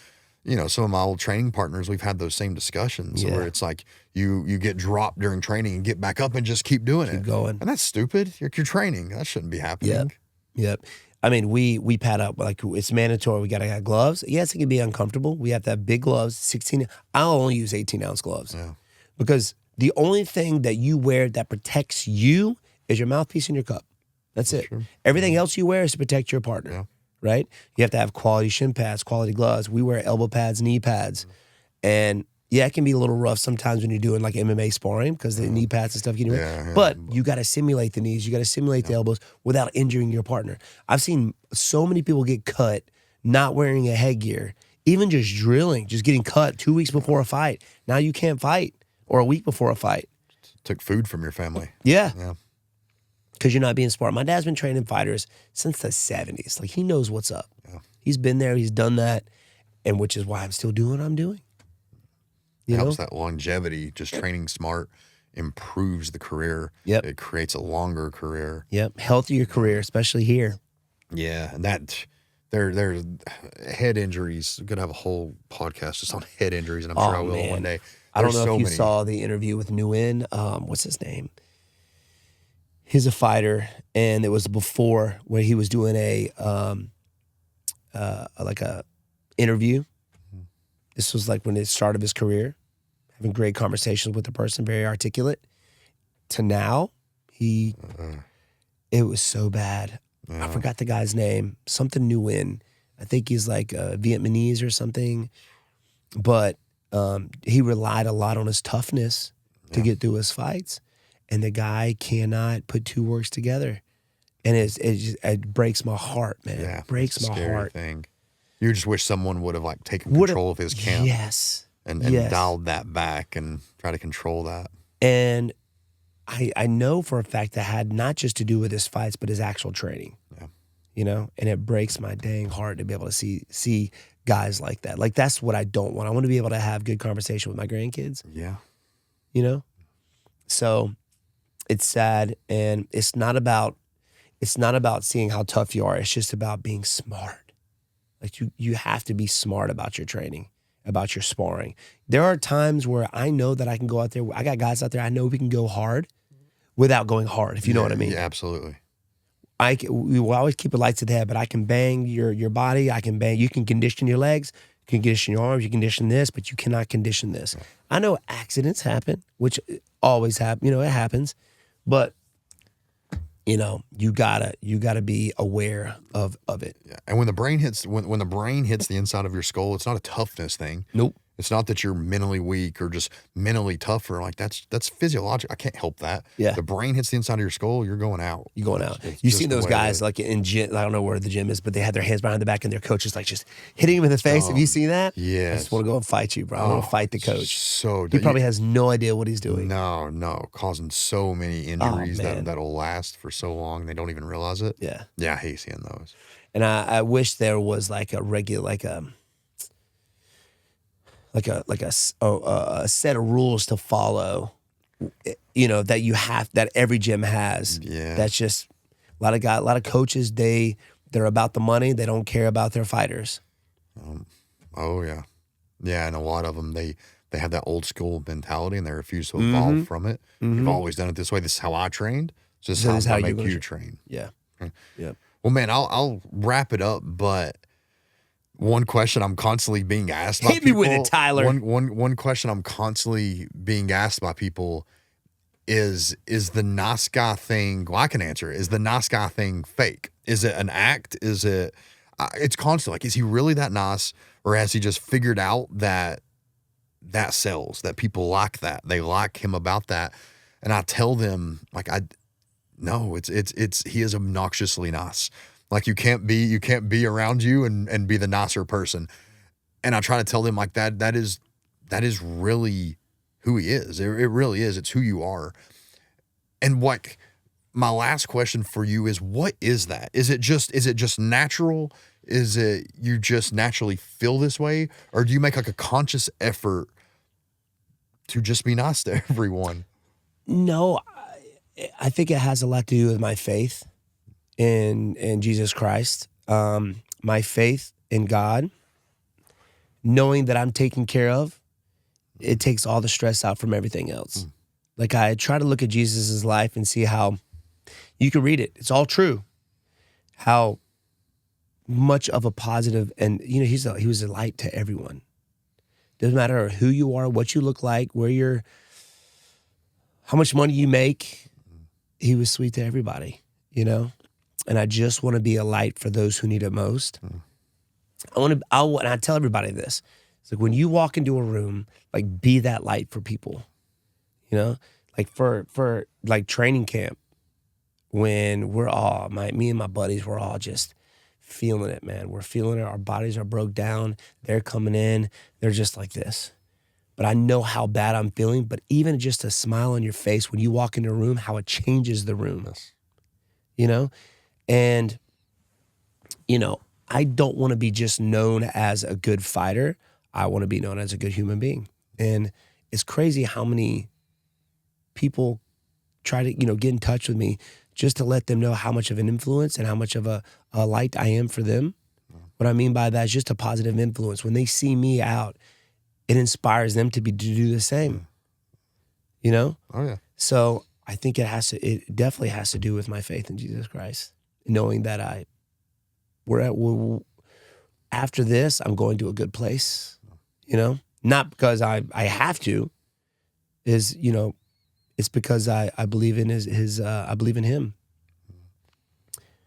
you know, some of my old training partners, we've had those same discussions where it's like you get dropped during training and get back up and just keep doing it. Keep going. And that's stupid. You're training. That shouldn't be happening. Yep. I mean, we pad up. Like, it's mandatory. We got to have gloves. Yes, it can be uncomfortable. We have to have big gloves, 16. I'll only use 18-ounce gloves. Yeah. Because the only thing that you wear that protects you is your mouthpiece and your cup. That's it. Sure. Everything else you wear is to protect your partner, right? You have to have quality shin pads, quality gloves. We wear elbow pads, knee pads. And yeah, it can be a little rough sometimes when you're doing like MMA sparring because the knee pads and stuff get in. But you got to simulate the knees. You got to simulate the elbows without injuring your partner. I've seen so many people get cut not wearing a headgear, even just drilling, just getting cut 2 weeks before a fight. Now you can't fight, or a week before a fight. Took food from your family. Yeah. Because you're not being smart. My dad's been training fighters since the 70s. Like, he knows what's up. Yeah. He's been there. He's done that. And which is why I'm still doing what I'm doing. You know? helps that longevity. Just training smart improves the career. Yep. It creates a longer career. Yep. Healthier career, especially here. Yeah, and that there's head injuries. I'm gonna have a whole podcast just on head injuries, and I'm sure I will one day. I don't There's know so if you many. saw the interview with Nguyen. What's his name? He's a fighter, and it was before where he was doing a interview. This was like when it started his career, having great conversations with the person, very articulate. To now, it was so bad. I forgot the guy's name. Something Nguyen. I think he's like Vietnamese or something. But he relied a lot on his toughness to get through his fights. And the guy cannot put two works together. And it breaks my heart, man. Yeah, It breaks it's a my scary heart. thing. You just wish someone would have like taken control of his camp. Yes. And Yes. dialed that back and try to control that. And I know for a fact that had not just to do with his fights, but his actual training. Yeah. You know, and it breaks my dang heart to be able to see guys like that. Like that's what I don't want. I want to be able to have good conversation with my grandkids. Yeah. You know? So it's sad, and it's not about seeing how tough you are. It's just about being smart. Like you have to be smart about your training, about your sparring. There are times where I know that I can go out there. I got guys out there I know we can go hard without going hard, if you know what I mean. Yeah, absolutely. We will always keep it light to the head, but I can bang your body. I can bang. You can condition your legs. You can condition your arms. You can condition this, but you cannot condition this. I know accidents happen, which always happen. You know, it happens, but you know, you gotta be aware of it. Yeah. And when the brain hits when the brain hits the inside of your skull, it's not a toughness thing. Nope. It's not that you're mentally weak or just mentally tougher. Like that's physiological. I can't help that. Yeah. The brain hits the inside of your skull, you're going out. You going out. It's You just seen the those way it guys is. like in gym? I don't know where the gym is, but they had their hands behind the back and their coach is like just hitting him in the face. Have you seen that? I Yes. just want to go and fight you, bro. I want to fight the coach. So He probably has no idea what he's doing. No, causing so many injuries man. that'll last for so long they don't even realize it. Yeah. Yeah, I hate seeing those. And I wish there was like a regular, like a set of rules to follow, you know, that every gym has. Yeah. That's just a lot of coaches, they're about the money. They don't care about their fighters. Oh yeah. Yeah, and a lot of them they have that old school mentality and they refuse to evolve from it. You've always done it this way. This is how I trained. So this is how I you're make gonna you train. Yeah. Yep. Well, man, I'll wrap it up, but one question I'm constantly being asked by Hit me people. with it, Tyler. One question I'm constantly being asked by people is the nice guy thing, well, I can answer it. Is the nice guy thing fake? Is it an act? Is it, it's constant. Like, is he really that nice? Or has he just figured out that sells, that people like that? They like him about that. And I tell them, like, no, it's he is obnoxiously nice. Like you can't be around you and be the nicer person. And I try to tell them like that is really who he is. It really is. It's who you are. And like my last question for you is, what is that? Is it just natural? Is it you just naturally feel this way? Or do you make like a conscious effort to just be nice to everyone? No, I think it has a lot to do with my faith in Jesus Christ. My faith in God, knowing that I'm taken care of, it takes all the stress out from everything else. Like I try to look at Jesus' life and see how you can read it. It's all true. How much of a positive, and you know, he was a light to everyone. Doesn't matter who you are, what you look like, how much money you make. He was sweet to everybody, you know? And I just want to be a light for those who need it most. And I tell everybody this. It's like when you walk into a room, like be that light for people, you know? Like for like training camp, when me and my buddies, we're all just feeling it, man. We're feeling it. Our bodies are broke down. They're coming in. They're just like this. But I know how bad I'm feeling. But even just a smile on your face when you walk into a room, how it changes the room. Yes. You know? And, you know, I don't want to be just known as a good fighter. I want to be known as a good human being. And it's crazy how many people try to, get in touch with me just to let them know how much of an influence and how much of a light I am for them. What I mean by that is just a positive influence. When they see me out, it inspires them to do the same. Oh yeah. So I think it definitely has to do with my faith in Jesus Christ, knowing that after this, I'm going to a good place, not because I have to, it's because I believe in I believe in him.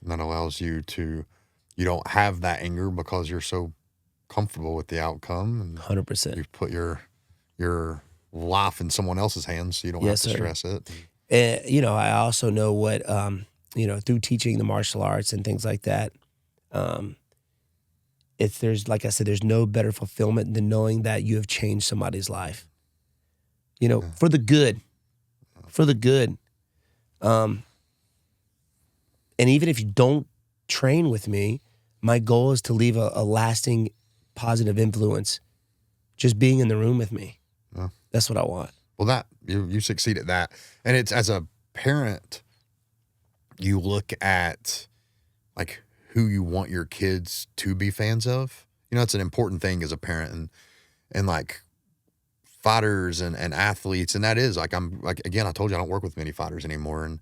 And that allows you don't have that anger because you're so comfortable with the outcome. And 100%. you've put your life in someone else's hands, so you don't have to stress it. And, I also know what, through teaching the martial arts and things like that, like I said, there's no better fulfillment than knowing that you have changed somebody's life, for the good, and even if you don't train with me, my goal is to leave a lasting positive influence just being in the room with me. Yeah. That's what I want. Well, that you succeed at that. And it's, as a parent, you look at like who you want your kids to be fans of. It's an important thing as a parent, and like fighters and athletes. And that is like, again, I told you I don't work with many fighters anymore.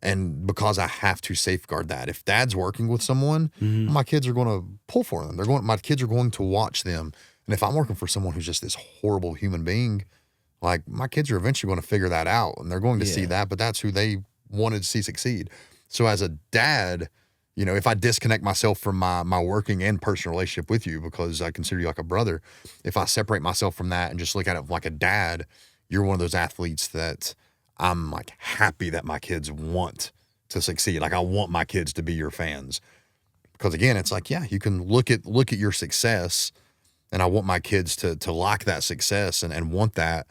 And because I have to safeguard that. If dad's working with someone, my kids are going to pull for them. My kids are going to watch them. And if I'm working for someone who's just this horrible human being, like, my kids are eventually going to figure that out, and they're going to see that, but that's who they wanted to see succeed. So as a dad, if I disconnect myself from my working and personal relationship with you, because I consider you like a brother, if I separate myself from that and just look at it like a dad, you're one of those athletes that I'm like happy that my kids want to succeed. Like, I want my kids to be your fans, because again, it's like, yeah, you can look at your success, and I want my kids to like that success and want that,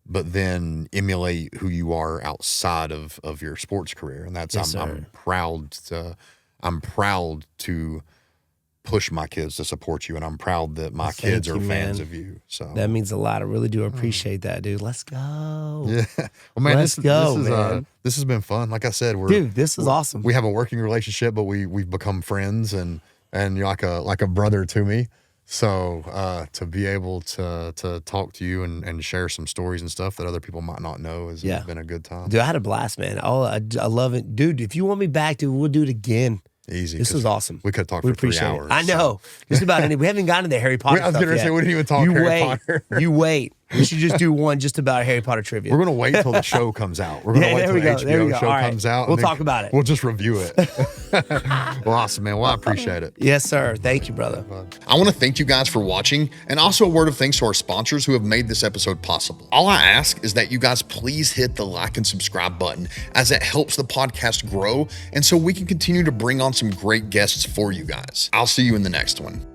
but then emulate who you are outside of your sports career. And that's, I'm proud to push my kids to support you, and I'm proud that my kids are fans of you. So that means a lot. I really do appreciate that, dude. Let's go. Yeah. Well, man, Let's go, man. This has been fun. Like I said, dude, this is awesome. We have a working relationship, but we've become friends, and you're like a brother to me. So to be able to talk to you and share some stories and stuff that other people might not know has been a good time. Dude, I had a blast, man. I love it. Dude, if you want me back, dude, we'll do it again. Easy. This was awesome. We could have talked for 3 hours. I know. Just about any. We haven't gotten to the Harry Potter stuff yet. I was going to say, we didn't even talk Harry Potter. You wait. We should just do one just about Harry Potter trivia. We're going to wait till the show comes out. We're going to wait till the HBO show comes out. We'll talk about it. We'll just review it. Well, awesome, man. Well, I appreciate it. Yes, sir. Thank you, brother. I want to thank you guys for watching, and also a word of thanks to our sponsors who have made this episode possible. All I ask is that you guys please hit the like and subscribe button, as it helps the podcast grow, and so we can continue to bring on some great guests for you guys. I'll see you in the next one.